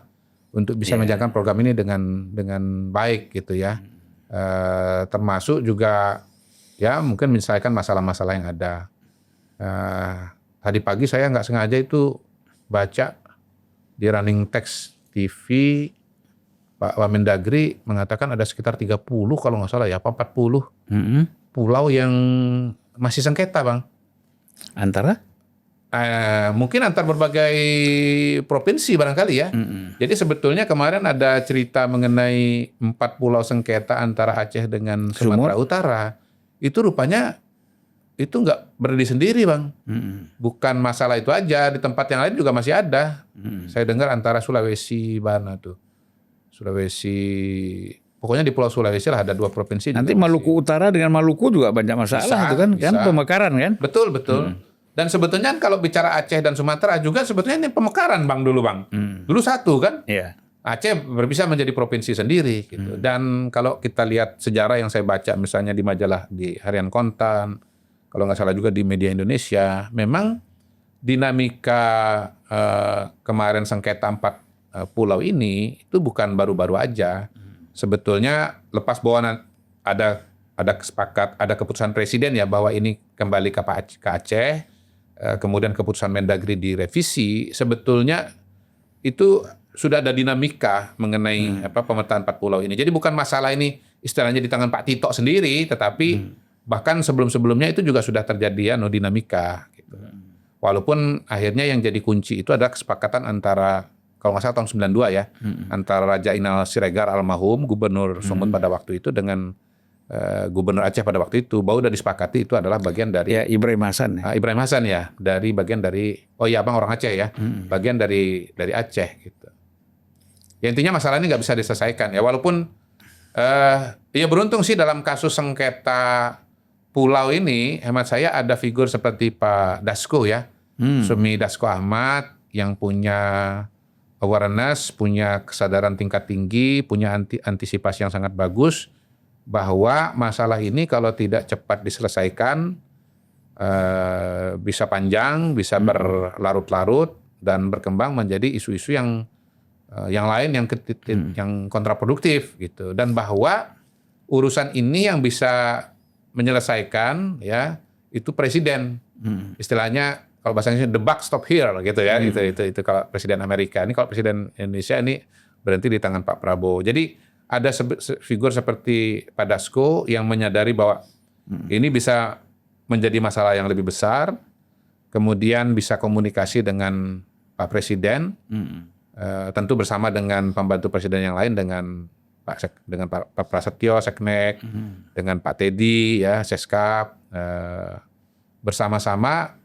untuk bisa menjalankan program ini dengan baik gitu ya. Termasuk juga ya mungkin menyelesaikan masalah-masalah yang ada. Tadi pagi saya nggak sengaja itu baca di running text TV Pak Wamendagri mengatakan ada sekitar 30 kalau nggak salah ya, apa 40 pulau yang masih sengketa, Bang. Antara? Mungkin antar berbagai provinsi barangkali ya. Jadi sebetulnya kemarin ada cerita mengenai 4 pulau sengketa antara Aceh dengan Sumatera Utara. Itu rupanya itu nggak berdiri sendiri, Bang. Bukan masalah itu aja, di tempat yang lain juga masih ada. Saya dengar antara Sulawesi mana tuh. Pokoknya di Pulau Sulawesi lah ada 2 provinsi. Nanti Maluku Utara dengan Maluku juga banyak masalah itu kan pemekaran kan? Betul. Dan sebetulnya kalau bicara Aceh dan Sumatera juga sebetulnya ini pemekaran, Bang, dulu, Bang. Dulu satu kan? Iya. Aceh berpisah menjadi provinsi sendiri gitu. Dan kalau kita lihat sejarah yang saya baca misalnya di majalah di Harian Kontan, kalau nggak salah juga di Media Indonesia, memang dinamika kemarin sengketa 4 pulau ini itu bukan baru-baru aja. Sebetulnya lepas bahwa ada keputusan presiden ya bahwa ini kembali ke Aceh, kemudian keputusan Mendagri direvisi, sebetulnya itu sudah ada dinamika mengenai pemetaan 4 pulau ini. Jadi bukan masalah ini istilahnya di tangan Pak Tito sendiri, tetapi bahkan sebelum-sebelumnya itu juga sudah terjadi dinamika. Gitu. Walaupun akhirnya yang jadi kunci itu adalah kesepakatan antara, kalau nggak salah tahun 92 ya, antara Raja Inal Siregar almarhum, Gubernur Sumut pada waktu itu dengan Gubernur Aceh pada waktu itu, bahwa udah disepakati itu adalah bagian dari Ibrahim Hasan. Ibrahim Hasan ya, dari bagian dari abang orang Aceh ya, bagian dari Aceh gitu. Ya intinya masalah ini nggak bisa diselesaikan ya, walaupun ya beruntung sih dalam kasus sengketa pulau ini, hemat saya ada figur seperti Pak Dasko ya, Sumi Dasko Ahmad yang punya awareness, punya kesadaran tingkat tinggi, punya antisipasi yang sangat bagus bahwa masalah ini kalau tidak cepat diselesaikan bisa panjang, bisa berlarut-larut dan berkembang menjadi isu-isu yang lain yang kontraproduktif gitu. Dan bahwa urusan ini yang bisa menyelesaikan ya itu presiden. Istilahnya kalau bahasanya the buck stop here gitu ya. Itu kalau presiden Amerika. Ini kalau presiden Indonesia ini berhenti di tangan Pak Prabowo. Jadi ada figur seperti Pak Dasko yang menyadari bahwa ini bisa menjadi masalah yang lebih besar, kemudian bisa komunikasi dengan Pak Presiden, tentu bersama dengan pembantu Presiden yang lain, dengan Pak Prasetyo, Seknek, dengan Pak Teddy, ya Seskap, bersama-sama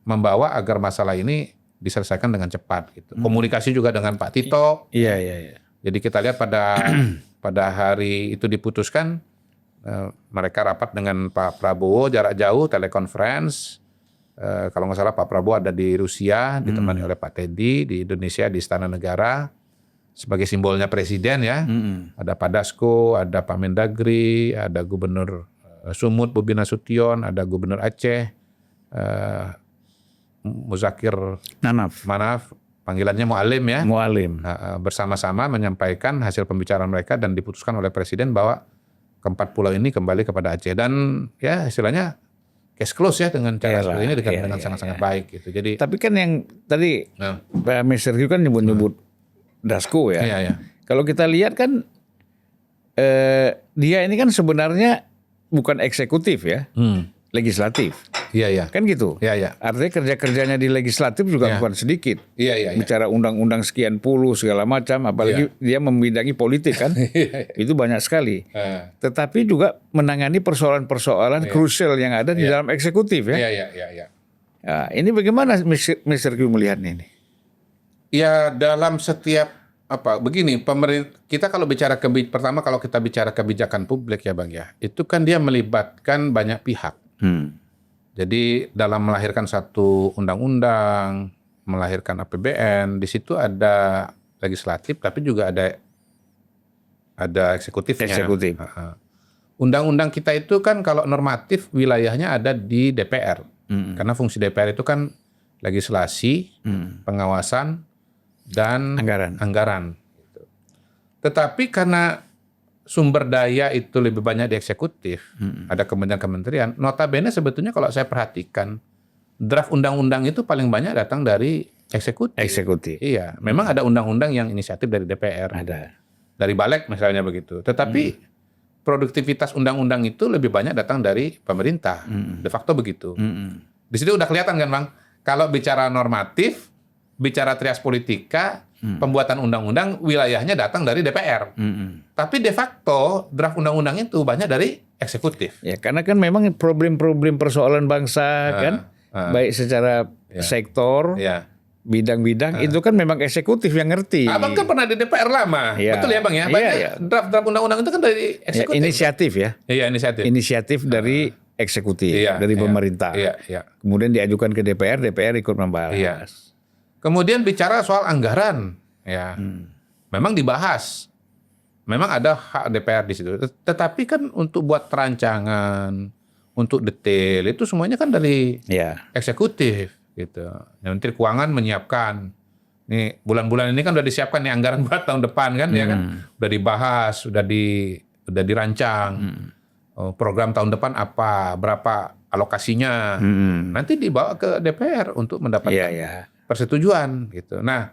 membawa agar masalah ini diselesaikan dengan cepat. Gitu. Komunikasi juga dengan Pak Tito. Iya. Jadi kita lihat pada hari itu diputuskan, mereka rapat dengan Pak Prabowo jarak jauh, telekonferensi. Kalau nggak salah Pak Prabowo ada di Rusia, ditemani oleh Pak Teddy, di Indonesia di Istana Negara sebagai simbolnya presiden ya. Ada Pak Dasko, ada Pak Mendagri, ada Gubernur Sumut Bobi Nasution, ada Gubernur Aceh Muzakir Manaf, panggilannya Mualim ya. Mualim. Bersama-sama menyampaikan hasil pembicaraan mereka dan diputuskan oleh presiden bahwa keempat pulau ini kembali kepada Aceh, dan ya istilahnya case close ya dengan cara seperti ini dengan sangat-sangat baik gitu. Jadi tapi kan yang tadi Pak Mr. Q kan nyebut Dasko ya. Iya. Kalau kita lihat kan dia ini kan sebenarnya bukan eksekutif ya, legislatif. Iya. Kan gitu. Iya. Artinya kerja-kerjanya di legislatif juga bukan sedikit. Iya. Bicara undang-undang sekian puluh segala macam, apalagi dia membidangi politik kan. Itu banyak sekali. Tetapi juga menangani persoalan-persoalan krusial yang ada di dalam eksekutif ya. Iya. Nah, ini bagaimana Mr. Q melihat ini? Ya dalam setiap begini, kita kalau bicara pertama kalau kita bicara kebijakan publik ya Bang ya, itu kan dia melibatkan banyak pihak. Jadi dalam melahirkan satu undang-undang, melahirkan APBN, di situ ada legislatif tapi juga ada eksekutifnya. Eksekutif. Undang-undang kita itu kan kalau normatif wilayahnya ada di DPR. Karena fungsi DPR itu kan legislasi, pengawasan, dan anggaran. Tetapi karena sumber daya itu lebih banyak di eksekutif, ada kementerian-kementerian, notabene sebetulnya kalau saya perhatikan, draft undang-undang itu paling banyak datang dari eksekutif. Iya, memang ada undang-undang yang inisiatif dari DPR. Ada. Dari Balik misalnya begitu. Tetapi produktivitas undang-undang itu lebih banyak datang dari pemerintah. De facto begitu. Di situ udah kelihatan kan Bang, kalau bicara normatif, bicara trias politika, pembuatan undang-undang wilayahnya datang dari DPR. Tapi de facto draft undang-undang itu banyak dari eksekutif. Ya, karena kan memang problem-problem persoalan bangsa kan, baik secara sektor, bidang-bidang itu kan memang eksekutif yang ngerti. Abang kan pernah di DPR lama, betul ya Bang ya? Banyak draft undang-undang itu kan dari eksekutif. Inisiatif ya. Iya, inisiatif dari eksekutif, dari pemerintah. Iya. Kemudian diajukan ke DPR, DPR ikut membahas. Iya. Kemudian bicara soal anggaran, ya, memang dibahas, memang ada hak DPR di situ. Tetapi kan untuk buat perancangan, untuk detail itu semuanya kan dari eksekutif. gitu. Yang Menteri Keuangan menyiapkan. Nih bulan-bulan ini kan udah disiapkan nih anggaran buat tahun depan kan, ya kan, udah dibahas, udah dirancang. Program tahun depan apa, berapa alokasinya, nanti dibawa ke DPR untuk mendapatkan persetujuan gitu. Nah,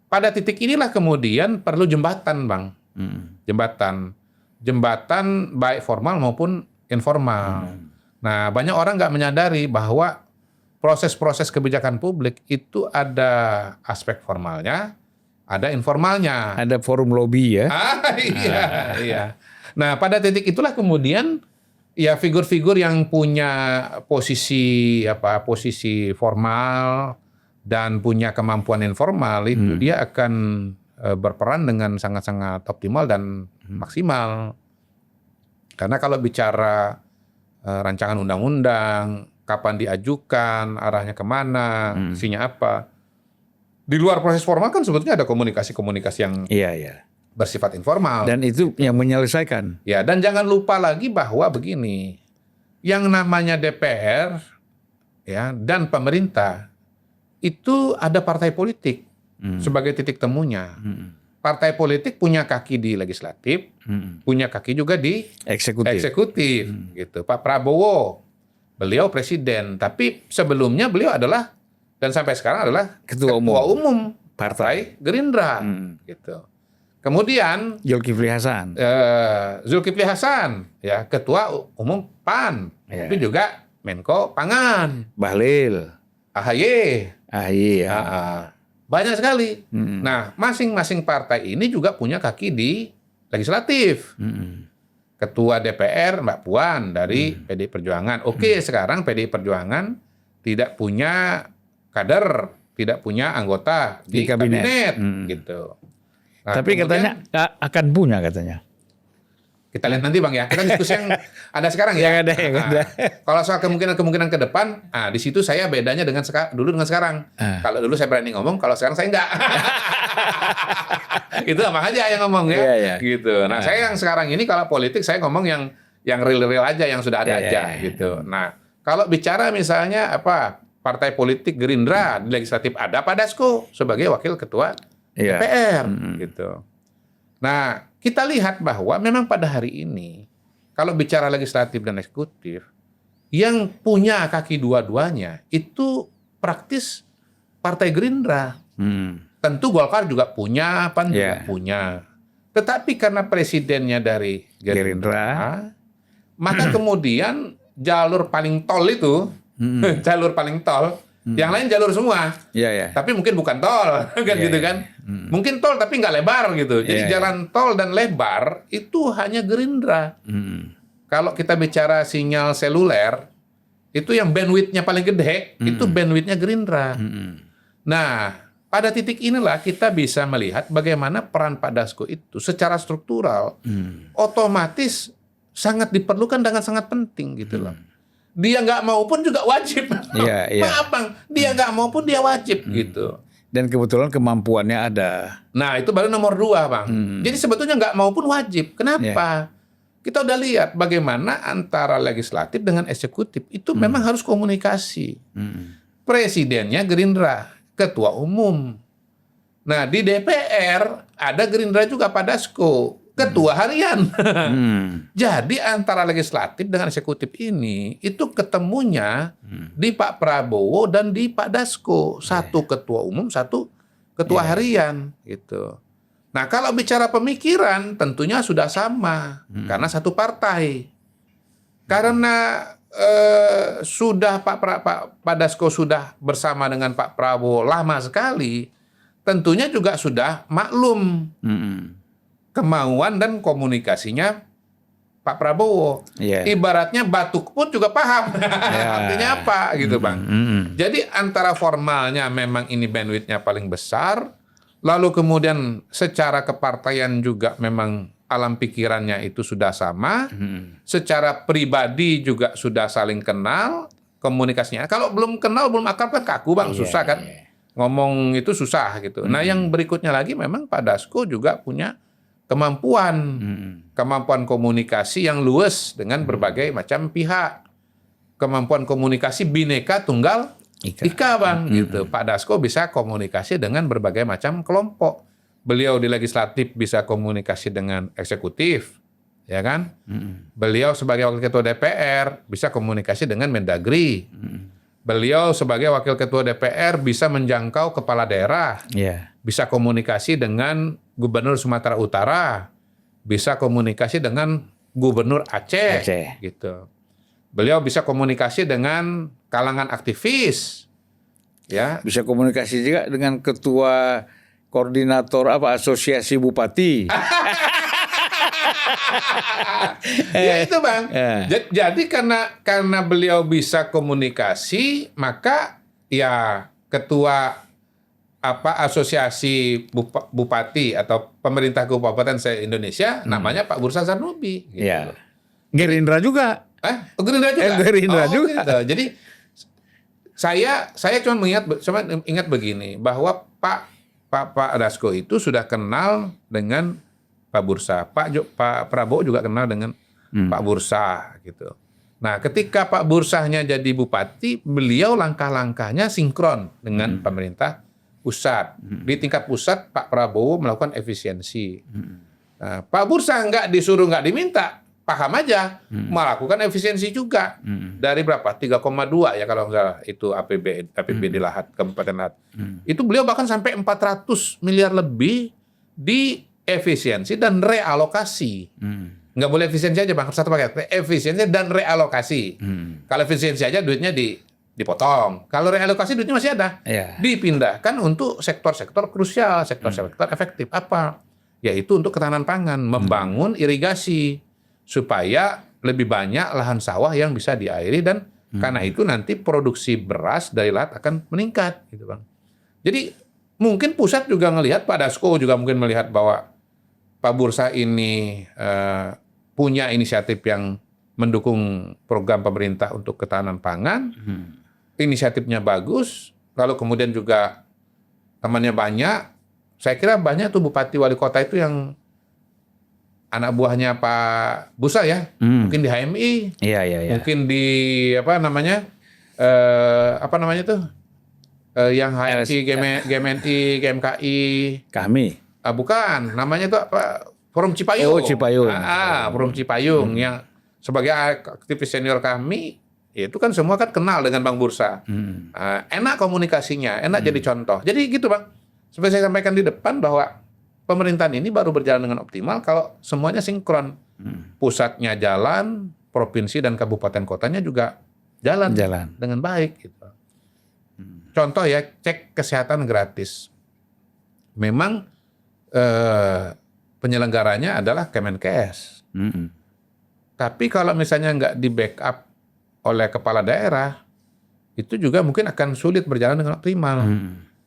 pada titik inilah kemudian perlu jembatan, Bang. Jembatan baik formal maupun informal. Nah, banyak orang nggak menyadari bahwa proses-proses kebijakan publik itu ada aspek formalnya, ada informalnya. Ada forum lobby ya. Iya. Nah, pada titik itulah kemudian ya figur-figur yang punya posisi formal dan punya kemampuan informal itu dia akan berperan dengan sangat-sangat optimal dan maksimal. Karena kalau bicara rancangan undang-undang, kapan diajukan, arahnya kemana, isinya apa. Di luar proses formal kan sebetulnya ada komunikasi-komunikasi yang bersifat informal. Dan itu yang menyelesaikan. Ya, dan jangan lupa lagi bahwa begini, yang namanya DPR ya dan pemerintah itu ada partai politik sebagai titik temunya. Partai politik punya kaki di legislatif, punya kaki juga di eksekutif gitu. Pak Prabowo, beliau presiden, tapi sebelumnya beliau adalah dan sampai sekarang adalah ketua umum Partai Gerindra gitu. Kemudian Zulkifli Hasan. Ya, ketua umum PAN, tapi juga Menko Pangan. Bahlil. AHY. Banyak sekali. Nah, masing-masing partai ini juga punya kaki di legislatif. Ketua DPR Mbak Puan dari PDI Perjuangan. Oke, sekarang PDI Perjuangan tidak punya kader, tidak punya anggota di kabinet gitu. Nah, tapi katanya akan punya katanya. Kita lihat nanti Bang ya. Kita diskusi yang ada sekarang ya. Yang ada. Kalau soal kemungkinan ke depan, di situ saya bedanya dengan dulu dengan sekarang. Kalau dulu saya berani ngomong, kalau sekarang saya enggak. Itu sama aja yang ngomong ya. Gitu. Nah, saya yang sekarang ini kalau politik saya ngomong yang real-real aja, yang sudah ada aja gitu. Nah, kalau bicara misalnya partai politik Gerindra di legislatif ada Pak Dasko sebagai wakil ketua DPR gitu. Nah, kita lihat bahwa memang pada hari ini kalau bicara legislatif dan eksekutif yang punya kaki dua-duanya itu praktis Partai Gerindra. Tentu Golkar juga punya, PAN juga punya. Tetapi karena presidennya dari Gerindra, maka kemudian jalur paling tol itu, yang lain jalur semua. Tapi mungkin bukan tol, kan gitu kan. Mungkin tol tapi nggak lebar gitu. Jadi jalan tol dan lebar itu hanya Gerindra. Kalau kita bicara sinyal seluler, itu yang bandwidth-nya paling gede, itu bandwidth-nya Gerindra. Nah, pada titik inilah kita bisa melihat bagaimana peran Pak Dasko itu secara struktural, otomatis sangat diperlukan dengan sangat penting gitu loh. Dia nggak mau pun juga wajib. Maaf Bang, dia nggak mau pun dia wajib gitu. Dan kebetulan kemampuannya ada. Nah itu baru nomor 2 Bang. Jadi sebetulnya nggak mau pun wajib. Kenapa? Kita udah lihat bagaimana antara legislatif dengan eksekutif itu memang harus komunikasi. Presidennya Gerindra, ketua umum. Nah di DPR ada Gerindra juga Pak Dasko, ketua harian. Jadi antara legislatif dengan eksekutif ini itu ketemunya di Pak Prabowo dan di Pak Dasko. Satu ketua umum, satu ketua harian gitu. Nah, kalau bicara pemikiran tentunya sudah sama karena satu partai. Karena sudah Pak Dasko sudah bersama dengan Pak Prabowo lama sekali, tentunya juga sudah maklum kemauan dan komunikasinya Pak Prabowo. Ibaratnya batuk pun juga paham. Artinya apa gitu Bang. Jadi antara formalnya memang ini bandwidth-nya paling besar, lalu kemudian secara kepartaian juga memang alam pikirannya itu sudah sama, secara pribadi juga sudah saling kenal, komunikasinya. Kalau belum kenal, belum akrab kan kaku Bang, susah kan. Ngomong itu susah gitu. Nah yang berikutnya lagi memang Pak Dasko juga punya kemampuan komunikasi yang luas dengan berbagai macam pihak, kemampuan komunikasi bineka tunggal Ika Bang, gitu. Pak Dasko bisa komunikasi dengan berbagai macam kelompok. Beliau di legislatif bisa komunikasi dengan eksekutif, ya kan? Beliau sebagai wakil ketua DPR bisa komunikasi dengan Mendagri. Beliau sebagai wakil ketua DPR bisa menjangkau kepala daerah, bisa komunikasi dengan Gubernur Sumatera Utara, bisa komunikasi dengan Gubernur Aceh. Gitu. Beliau bisa komunikasi dengan kalangan aktivis, ya. Bisa komunikasi juga dengan ketua koordinator asosiasi bupati. Ya itu Bang. Jadi karena beliau bisa komunikasi, maka ya ketua asosiasi bupati atau pemerintah kabupaten se-Indonesia namanya Pak Bursa Zarnubi. Gitu. Ya. Gerindra juga. Gerindra juga. Gerindra juga. Gitu. Jadi saya cuma ingat begini bahwa Pak Dasko itu sudah kenal dengan Pak Bursa. Pak Prabowo juga kenal dengan Pak Bursa gitu. Nah, ketika Pak Bursanya jadi bupati, beliau langkah-langkahnya sinkron dengan pemerintah pusat. Di tingkat pusat Pak Prabowo melakukan efisiensi. Nah, Pak Bursa nggak diminta, paham aja melakukan efisiensi juga. Dari berapa? 3,2 ya kalau nggak salah itu APBD Lahat, Kabupaten Lahat. Itu beliau bahkan sampai 400 miliar lebih di efisiensi dan realokasi. Nggak boleh efisiensi aja Bang, satu paket. Efisiensi dan realokasi. Kalau efisiensi aja duitnya dipotong. Kalau realokasi duitnya masih ada. Dipindahkan untuk sektor-sektor krusial, sektor-sektor efektif. Apa? Yaitu untuk ketahanan pangan, membangun irigasi supaya lebih banyak lahan sawah yang bisa diairi dan karena itu nanti produksi beras dari Lahat akan meningkat gitu Bang. Jadi mungkin pusat juga ngelihat, Pak Dasko juga mungkin melihat bahwa Pak Bursa ini punya inisiatif yang mendukung program pemerintah untuk ketahanan pangan. Inisiatifnya bagus, lalu kemudian juga temannya banyak. Saya kira banyak tuh bupati wali kota itu yang anak buahnya Pak Bursa ya. Mungkin di HMI, mungkin di yang HMI, GMNI, GMKI. Kami. Bukan, namanya itu apa? Forum Cipayung. Cipayung. Forum Cipayung yang sebagai aktivis senior kami, itu kan semua kan kenal dengan Bang Bursa. Enak komunikasinya, enak jadi contoh. Jadi gitu Bang. Seperti saya sampaikan di depan bahwa pemerintahan ini baru berjalan dengan optimal kalau semuanya sinkron. Pusatnya jalan, provinsi dan kabupaten kotanya juga jalan. Dengan baik. Gitu. Contoh ya, cek kesehatan gratis. Memang penyelenggaranya adalah Kemenkes. Tapi kalau misalnya nggak di backup oleh kepala daerah, itu juga mungkin akan sulit berjalan dengan optimal.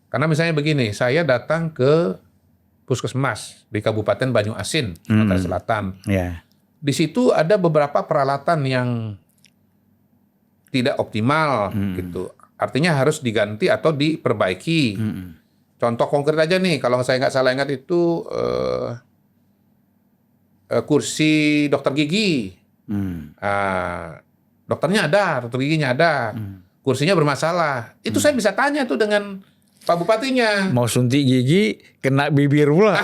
Karena misalnya begini, saya datang ke puskesmas di Kabupaten Banyuasin, Sumatera Selatan. Di situ ada beberapa peralatan yang tidak optimal, gitu. Artinya harus diganti atau diperbaiki. Contoh konkret aja nih, kalau saya nggak salah ingat itu kursi dokter gigi. Dokternya ada, dokter giginya ada, kursinya bermasalah. Itu saya bisa tanya tuh dengan Pak Bupatinya. Mau suntik gigi, kena bibir pula.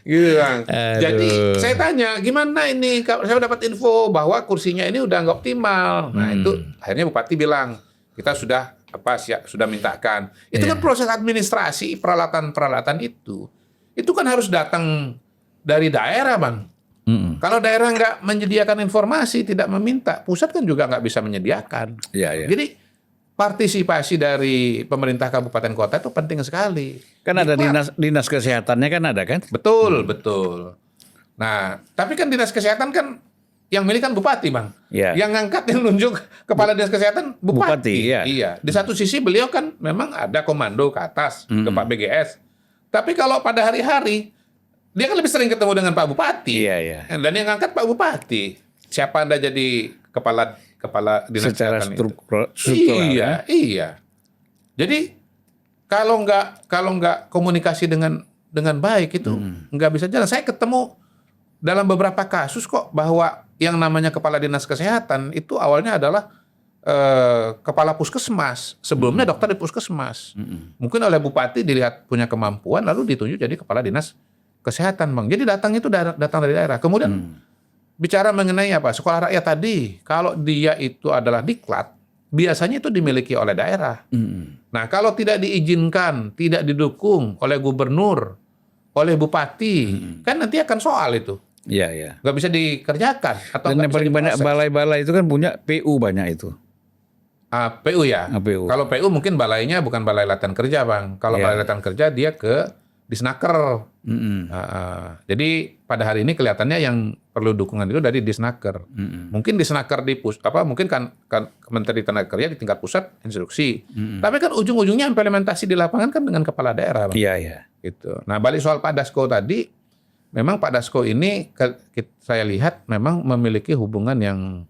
Gitu Bang. Jadi saya tanya, gimana ini? Saya dapat info bahwa kursinya ini udah nggak optimal. Nah itu akhirnya Bupati bilang, kita sudah mintakan. Itu kan proses administrasi peralatan itu kan harus datang dari daerah Bang. Kalau daerah nggak menyediakan informasi, tidak meminta, pusat kan juga nggak bisa menyediakan. Jadi partisipasi dari pemerintah kabupaten kota itu penting sekali. Kan ada dinas kesehatannya kan ada kan? Betul. Nah, tapi kan dinas kesehatan kan yang milih kan bupati Bang. Yang ngangkat, yang nunjuk kepala dinas kesehatan bupati. Iya. Di satu sisi beliau kan memang ada komando ke atas ke Pak BGS. Tapi kalau pada hari-hari dia kan lebih sering ketemu dengan Pak Bupati. Dan yang ngangkat Pak Bupati. Siapa Anda jadi kepala dinas secara kesehatan struktural. Iya. Jadi kalau nggak komunikasi dengan baik itu nggak bisa jalan. Saya ketemu dalam beberapa kasus kok bahwa yang namanya kepala dinas kesehatan itu awalnya adalah kepala puskesmas. Sebelumnya dokter di puskesmas. Mungkin oleh bupati dilihat punya kemampuan, lalu ditunjuk jadi kepala dinas kesehatan, Bang. Jadi datang itu datang dari daerah. Kemudian bicara mengenai apa? Sekolah rakyat tadi, kalau dia itu adalah diklat, biasanya itu dimiliki oleh daerah. Nah, kalau tidak diizinkan, tidak didukung oleh gubernur, oleh bupati, kan nanti akan soal itu. Iya, iya. Nggak bisa dikerjakan. Atau Dan nggak yang bisa paling banyak diproses. balai-balai itu kan punya PU banyak itu. PU ya. PU. Kalau PU mungkin balainya bukan balai latihan kerja, Bang. Kalau Iya. balai latihan kerja dia ke Disnaker. Jadi pada hari ini kelihatannya yang perlu dukungan itu dari Disnaker. Mungkin Disnaker mungkin kan Menteri Tenaga Kerja di tingkat pusat instruksi. Tapi kan ujung-ujungnya implementasi di lapangan kan dengan kepala daerah, Bang. Iya, iya. Gitu. Nah, balik soal Pak Dasko tadi, memang Pak Dasko ini saya lihat memang memiliki hubungan yang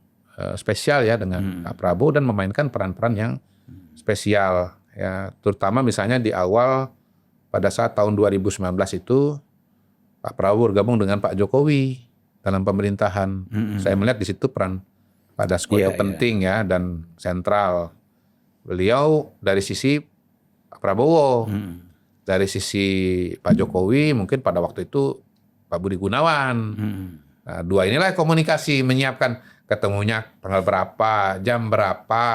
spesial ya dengan Pak Prabowo dan memainkan peran-peran yang spesial ya, terutama misalnya di awal pada saat tahun 2019 itu Pak Prabowo bergabung dengan Pak Jokowi dalam pemerintahan. Saya melihat di situ peran Pak Dasko itu penting ya dan sentral. Beliau dari sisi Pak Prabowo, dari sisi Pak Jokowi mungkin pada waktu itu Pak Budi Gunawan. Nah, dua inilah komunikasi, menyiapkan ketemunya tanggal berapa, jam berapa,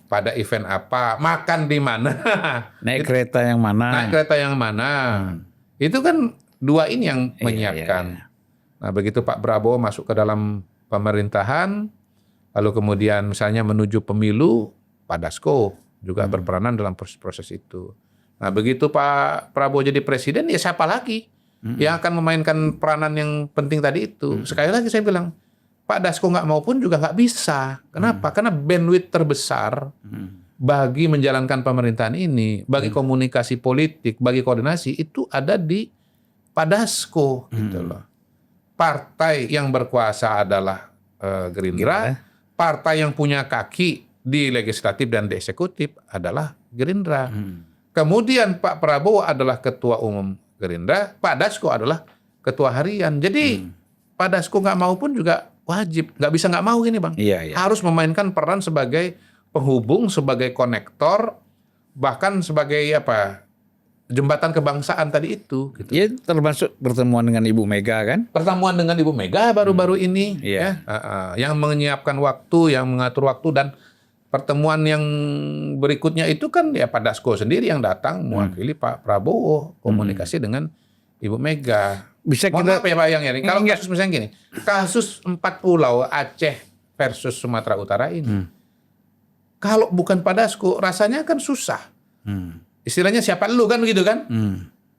pada event apa, makan di mana, Naik kereta yang mana? naik kereta yang mana. Itu kan dua ini yang menyiapkan. Nah, begitu Pak Prabowo masuk ke dalam pemerintahan, lalu kemudian misalnya menuju pemilu, Pak Dasko juga berperanan dalam proses itu. Nah, begitu Pak Prabowo jadi presiden, ya siapa lagi yang akan memainkan peranan yang penting tadi itu? Sekali lagi saya bilang, Pak Dasko nggak mau pun juga nggak bisa. Kenapa? Karena bandwidth terbesar bagi menjalankan pemerintahan ini, bagi komunikasi politik, bagi koordinasi itu ada di Pak Dasko, gitu loh. Partai yang berkuasa adalah Gerindra, partai yang punya kaki di legislatif dan di eksekutif adalah Gerindra. Kemudian Pak Prabowo adalah ketua umum Gerindra, Pak Dasko adalah ketua harian. Jadi Pak Dasko nggak mau pun juga wajib, nggak bisa nggak mau gini, Bang. Iya, iya. Harus memainkan peran sebagai penghubung, sebagai konektor, bahkan sebagai jembatan kebangsaan tadi itu. Gitu. Ya termasuk pertemuan dengan Ibu Mega kan? Pertemuan dengan Ibu Mega baru-baru ini, Iya. yang menyiapkan waktu, yang mengatur waktu, dan pertemuan yang berikutnya itu kan ya Pak Dasko sendiri yang datang mewakili Pak Prabowo, komunikasi dengan Ibu Mega. Bisa Mohon kita maaf ya Pak Yang ini, kalau Enggak. kasus misalnya gini, kasus 4 pulau Aceh versus Sumatera Utara ini, kalau bukan Pak Dasko, rasanya kan susah. Istilahnya siapa lu kan gitu kan?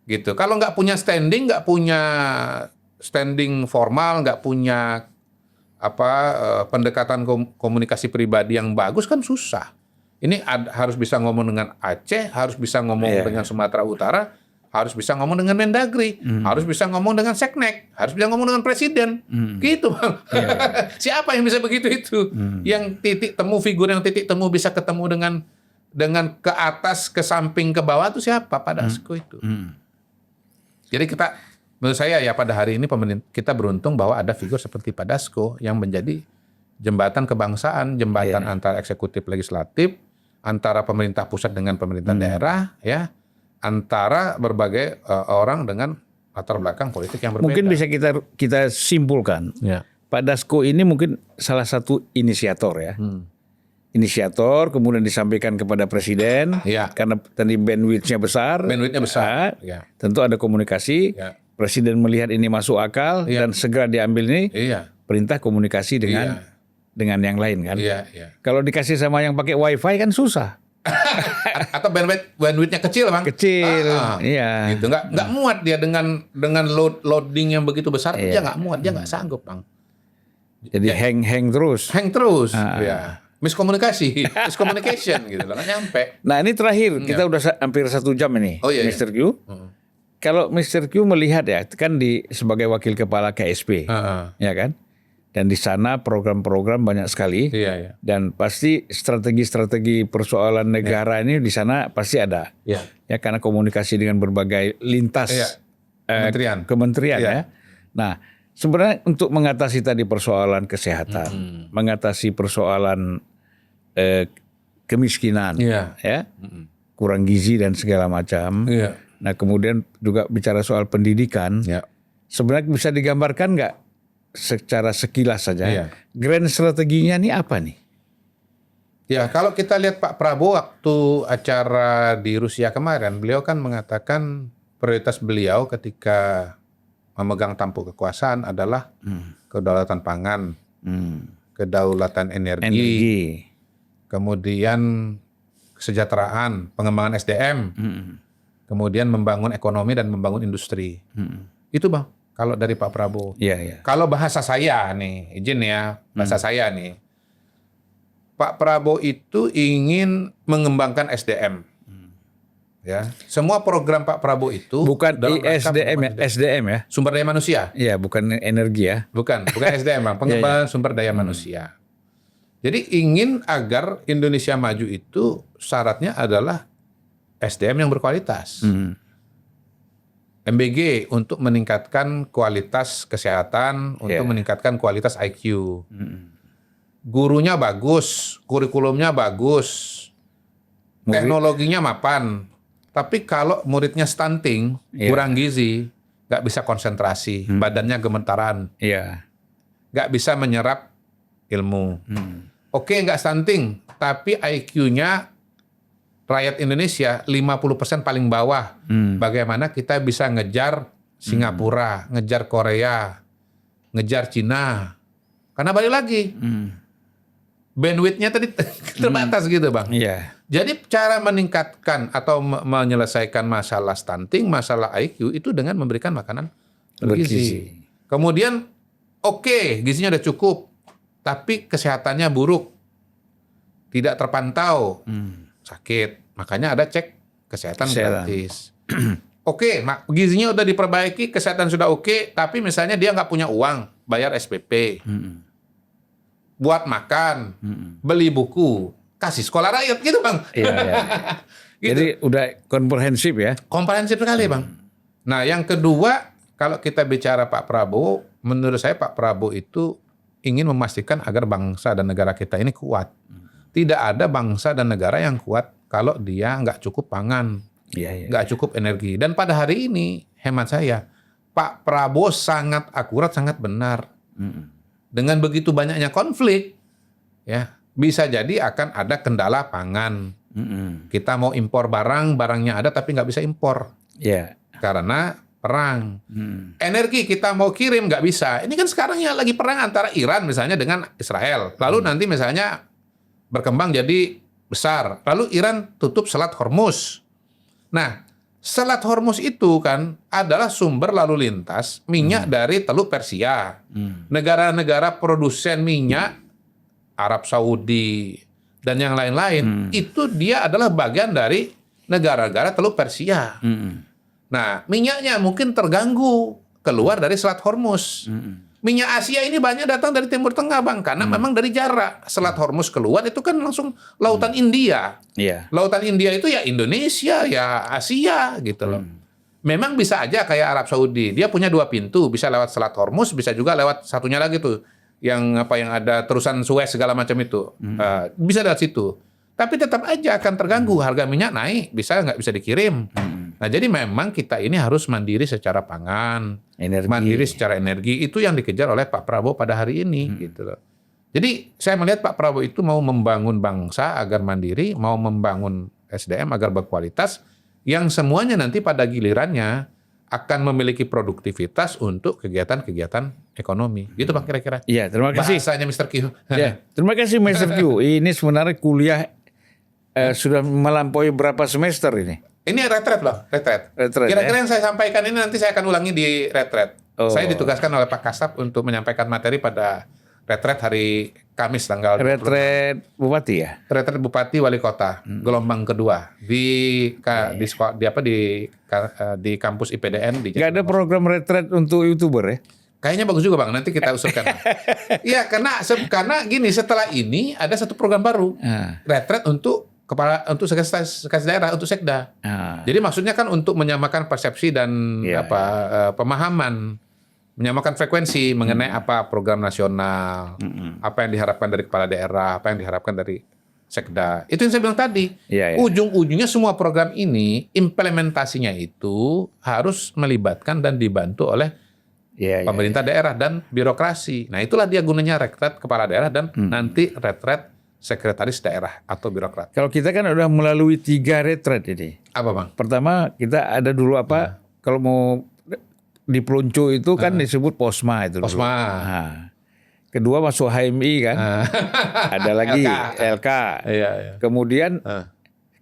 Gitu. Kalau nggak punya standing formal, nggak punya pendekatan komunikasi pribadi yang bagus kan susah. Ini harus bisa ngomong dengan Aceh, harus bisa ngomong dengan Sumatera Utara, harus bisa ngomong dengan Mendagri, harus bisa ngomong dengan Seknek, harus bisa ngomong dengan Presiden. Gitu, Bang. Siapa yang bisa begitu itu? Yang titik temu, figur yang titik temu bisa ketemu dengan ke atas, ke samping, ke bawah itu siapa? Pak Dasko itu. Jadi menurut saya ya pada hari ini kita beruntung bahwa ada figur seperti Pak Dasko yang menjadi jembatan kebangsaan, jembatan antara eksekutif legislatif, antara pemerintah pusat dengan pemerintah daerah, ya, antara berbagai orang dengan latar belakang politik yang berbeda. mungkin bisa kita simpulkan. Ya. Pak Dasko ini mungkin salah satu inisiator ya. Inisiator kemudian disampaikan kepada presiden Ya. karena tadi bandwidth-nya besar. Bandwidth-nya besar. Ah, Ya. Tentu ada komunikasi. Ya. Presiden melihat ini masuk akal dan segera diambil ini Iya. perintah komunikasi dengan yang lain kan. Iya, iya. Kalau dikasih sama yang pakai wifi kan susah. Atau bandwidth-nya kecil, Bang. Kecil. Iya. Gitu. Nggak muat dia dengan loading yang begitu besar, dia nggak muat, dia nggak sanggup, Bang. Jadi hang terus. Hang terus. Ya. Miscommunication gitu loh, nggak nyampe. Nah ini terakhir, kita udah hampir 1 jam ini, Oh, iya, iya. Mr. Q. Kalau Mr. Q melihat ya, kan sebagai wakil kepala KSP, ya kan? Dan di sana program-program banyak sekali. Iya, iya. Dan pasti strategi-strategi persoalan negara ini di sana pasti ada. Iya. Ya karena komunikasi dengan berbagai lintas kementerian Iya. ya. Nah, sebenarnya untuk mengatasi tadi persoalan kesehatan, mengatasi persoalan kemiskinan, Iya. ya, kurang gizi dan segala macam. Iya. Nah kemudian juga bicara soal pendidikan, Ya. sebenarnya bisa digambarkan nggak secara sekilas saja, Iya. grand strateginya nih apa nih? Ya, kalau kita lihat Pak Prabowo waktu acara di Rusia kemarin, beliau kan mengatakan prioritas beliau ketika memegang tampuk kekuasaan adalah kedaulatan pangan, kedaulatan energi, kemudian kesejahteraan, pengembangan SDM, kemudian membangun ekonomi dan membangun industri. Itu Bang, kalau dari Pak Prabowo. Iya, iya. Kalau bahasa saya nih, izin ya, bahasa saya nih. Pak Prabowo itu ingin mengembangkan SDM. Ya, semua program Pak Prabowo itu Bukan dalam rangka ISDM ya, SDM ya? sumber daya manusia. Iya, bukan energi ya. Bukan SDM, Bang, pengembangan sumber daya manusia. Jadi ingin agar Indonesia maju itu syaratnya adalah SDM yang berkualitas. MBG untuk meningkatkan kualitas kesehatan, untuk meningkatkan kualitas IQ. Gurunya bagus, kurikulumnya bagus, teknologinya mapan. Tapi kalau muridnya stunting, kurang gizi, nggak bisa konsentrasi, badannya gemetaran, Iya. nggak bisa menyerap ilmu. Oke, nggak stunting, tapi IQ-nya rakyat Indonesia 50% paling bawah. Bagaimana kita bisa ngejar Singapura, ngejar Korea, ngejar Cina? Karena balik lagi, bandwidth-nya tadi terbatas gitu Bang. Iya. Jadi cara meningkatkan atau menyelesaikan masalah stunting, masalah IQ itu dengan memberikan makanan bergizi. Kemudian oke, gizinya udah cukup, tapi kesehatannya buruk, tidak terpantau, sakit. Makanya ada cek kesehatan gratis. Oke, gizinya udah diperbaiki, kesehatan sudah oke, tapi misalnya dia nggak punya uang bayar SPP, buat makan, beli buku, kasih sekolah rakyat gitu Bang. Iya, iya. Gitu. Jadi udah komprehensif ya. Komprehensif sekali Bang. Nah yang kedua, kalau kita bicara Pak Prabowo, menurut saya Pak Prabowo itu ingin memastikan agar bangsa dan negara kita ini kuat. Tidak ada bangsa dan negara yang kuat kalau dia nggak cukup pangan, nggak cukup energi. Dan pada hari ini, hemat saya, Pak Prabowo sangat akurat, sangat benar. Dengan begitu banyaknya konflik, ya bisa jadi akan ada kendala pangan. Kita mau impor barang, barangnya ada tapi nggak bisa impor. Karena perang. Energi kita mau kirim nggak bisa. Ini kan sekarang ya lagi perang antara Iran misalnya dengan Israel. Lalu nanti misalnya berkembang jadi besar. Lalu Iran tutup Selat Hormuz. Nah, Selat Hormuz itu kan adalah sumber lalu lintas minyak dari Teluk Persia. Negara-negara produsen minyak, Arab Saudi, dan yang lain-lain, itu dia adalah bagian dari negara-negara Teluk Persia. Nah, minyaknya mungkin terganggu keluar dari Selat Hormuz. Minyak Asia ini banyak datang dari Timur Tengah Bang, karena memang dari jarak. Selat Hormuz keluar itu kan langsung lautan India. Lautan India itu ya Indonesia, ya Asia gitu loh. Memang bisa aja kayak Arab Saudi, dia punya 2 pintu, bisa lewat Selat Hormuz, bisa juga lewat satunya lagi tuh, yang ada terusan Suez segala macam itu. Bisa lewat situ. Tapi tetap aja akan terganggu, harga minyak naik, nggak bisa dikirim. Nah, jadi memang kita ini harus mandiri secara pangan, mandiri secara energi. Itu yang dikejar oleh Pak Prabowo pada hari ini, gitu loh. Jadi saya melihat Pak Prabowo itu mau membangun bangsa agar mandiri, mau membangun SDM agar berkualitas, yang semuanya nanti pada gilirannya akan memiliki produktivitas untuk kegiatan-kegiatan ekonomi. Gitu Pak kira-kira. Iya, terima kasih. Bahasanya Mr. Q. Ya, terima kasih Mr. Q. Ini sebenarnya kuliah sudah melampaui berapa semester ini? Ini retret loh, retret. Kira-kira yang saya sampaikan ini nanti saya akan ulangi di retret. Saya ditugaskan oleh Pak Kasab untuk menyampaikan materi pada retret hari Kamis tanggal 26. Retret Bupati ya? Retret Bupati Wali Kota, gelombang kedua di kampus IPDN di Gak ada program retret untuk YouTuber ya? Kayaknya bagus juga Bang, nanti kita usulkan. Iya, karena gini, setelah ini ada satu program baru. Retret untuk sekretaris daerah, untuk sekda. Jadi maksudnya kan untuk menyamakan persepsi dan pemahaman, menyamakan frekuensi mengenai apa program nasional, apa yang diharapkan dari kepala daerah, apa yang diharapkan dari sekda. Itu yang saya bilang tadi. Iya, iya. Ujung-ujungnya semua program ini implementasinya itu harus melibatkan dan dibantu oleh Iya, iya. pemerintah daerah dan birokrasi. Nah, itulah dia gunanya rekret kepala daerah dan nanti retret sekretaris daerah atau birokrat. Kalau kita kan udah melalui 3 retret ini. Apa, Bang? Pertama kita ada dulu apa? Kalau mau di peluncu itu kan disebut posma itu. Dulu. Posma. Nah, kedua masuk HMI kan. Ada lagi LK. Iya, iya. Kemudian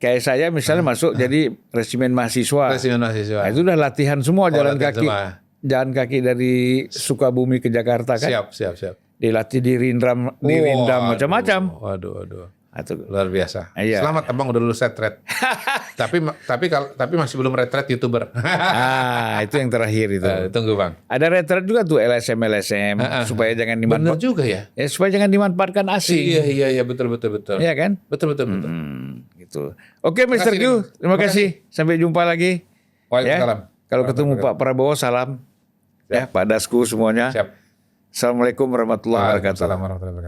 kayak saya misalnya masuk jadi resimen mahasiswa. Resimen mahasiswa. Nah, itu udah latihan semua jalan latihan kaki. semua. Jalan kaki dari Sukabumi ke Jakarta kan. Siap. Dilatih di Rindam macam-macam. Waduh. Itu Luar biasa. Iya. Selamat Abang udah lulus retret. tapi masih belum retret YouTuber. itu yang terakhir itu. Tunggu, Bang. Ada retret juga tuh LSM supaya jangan Benar dimanfaatkan. juga ya. Supaya jangan dimanfaatkan asing. Iya, betul. Iya kan? Betul. Gitu. Oke, Mr. kasih, Q, terima kasih. Sampai jumpa lagi. Waalaikumsalam. Kalau ketemu Pak Prabowo salam. Ya, Pak Dasku semuanya. Siap. Assalamualaikum warahmatullahi wabarakatuh. Waalaikumsalam warahmatullahi wabarakatuh.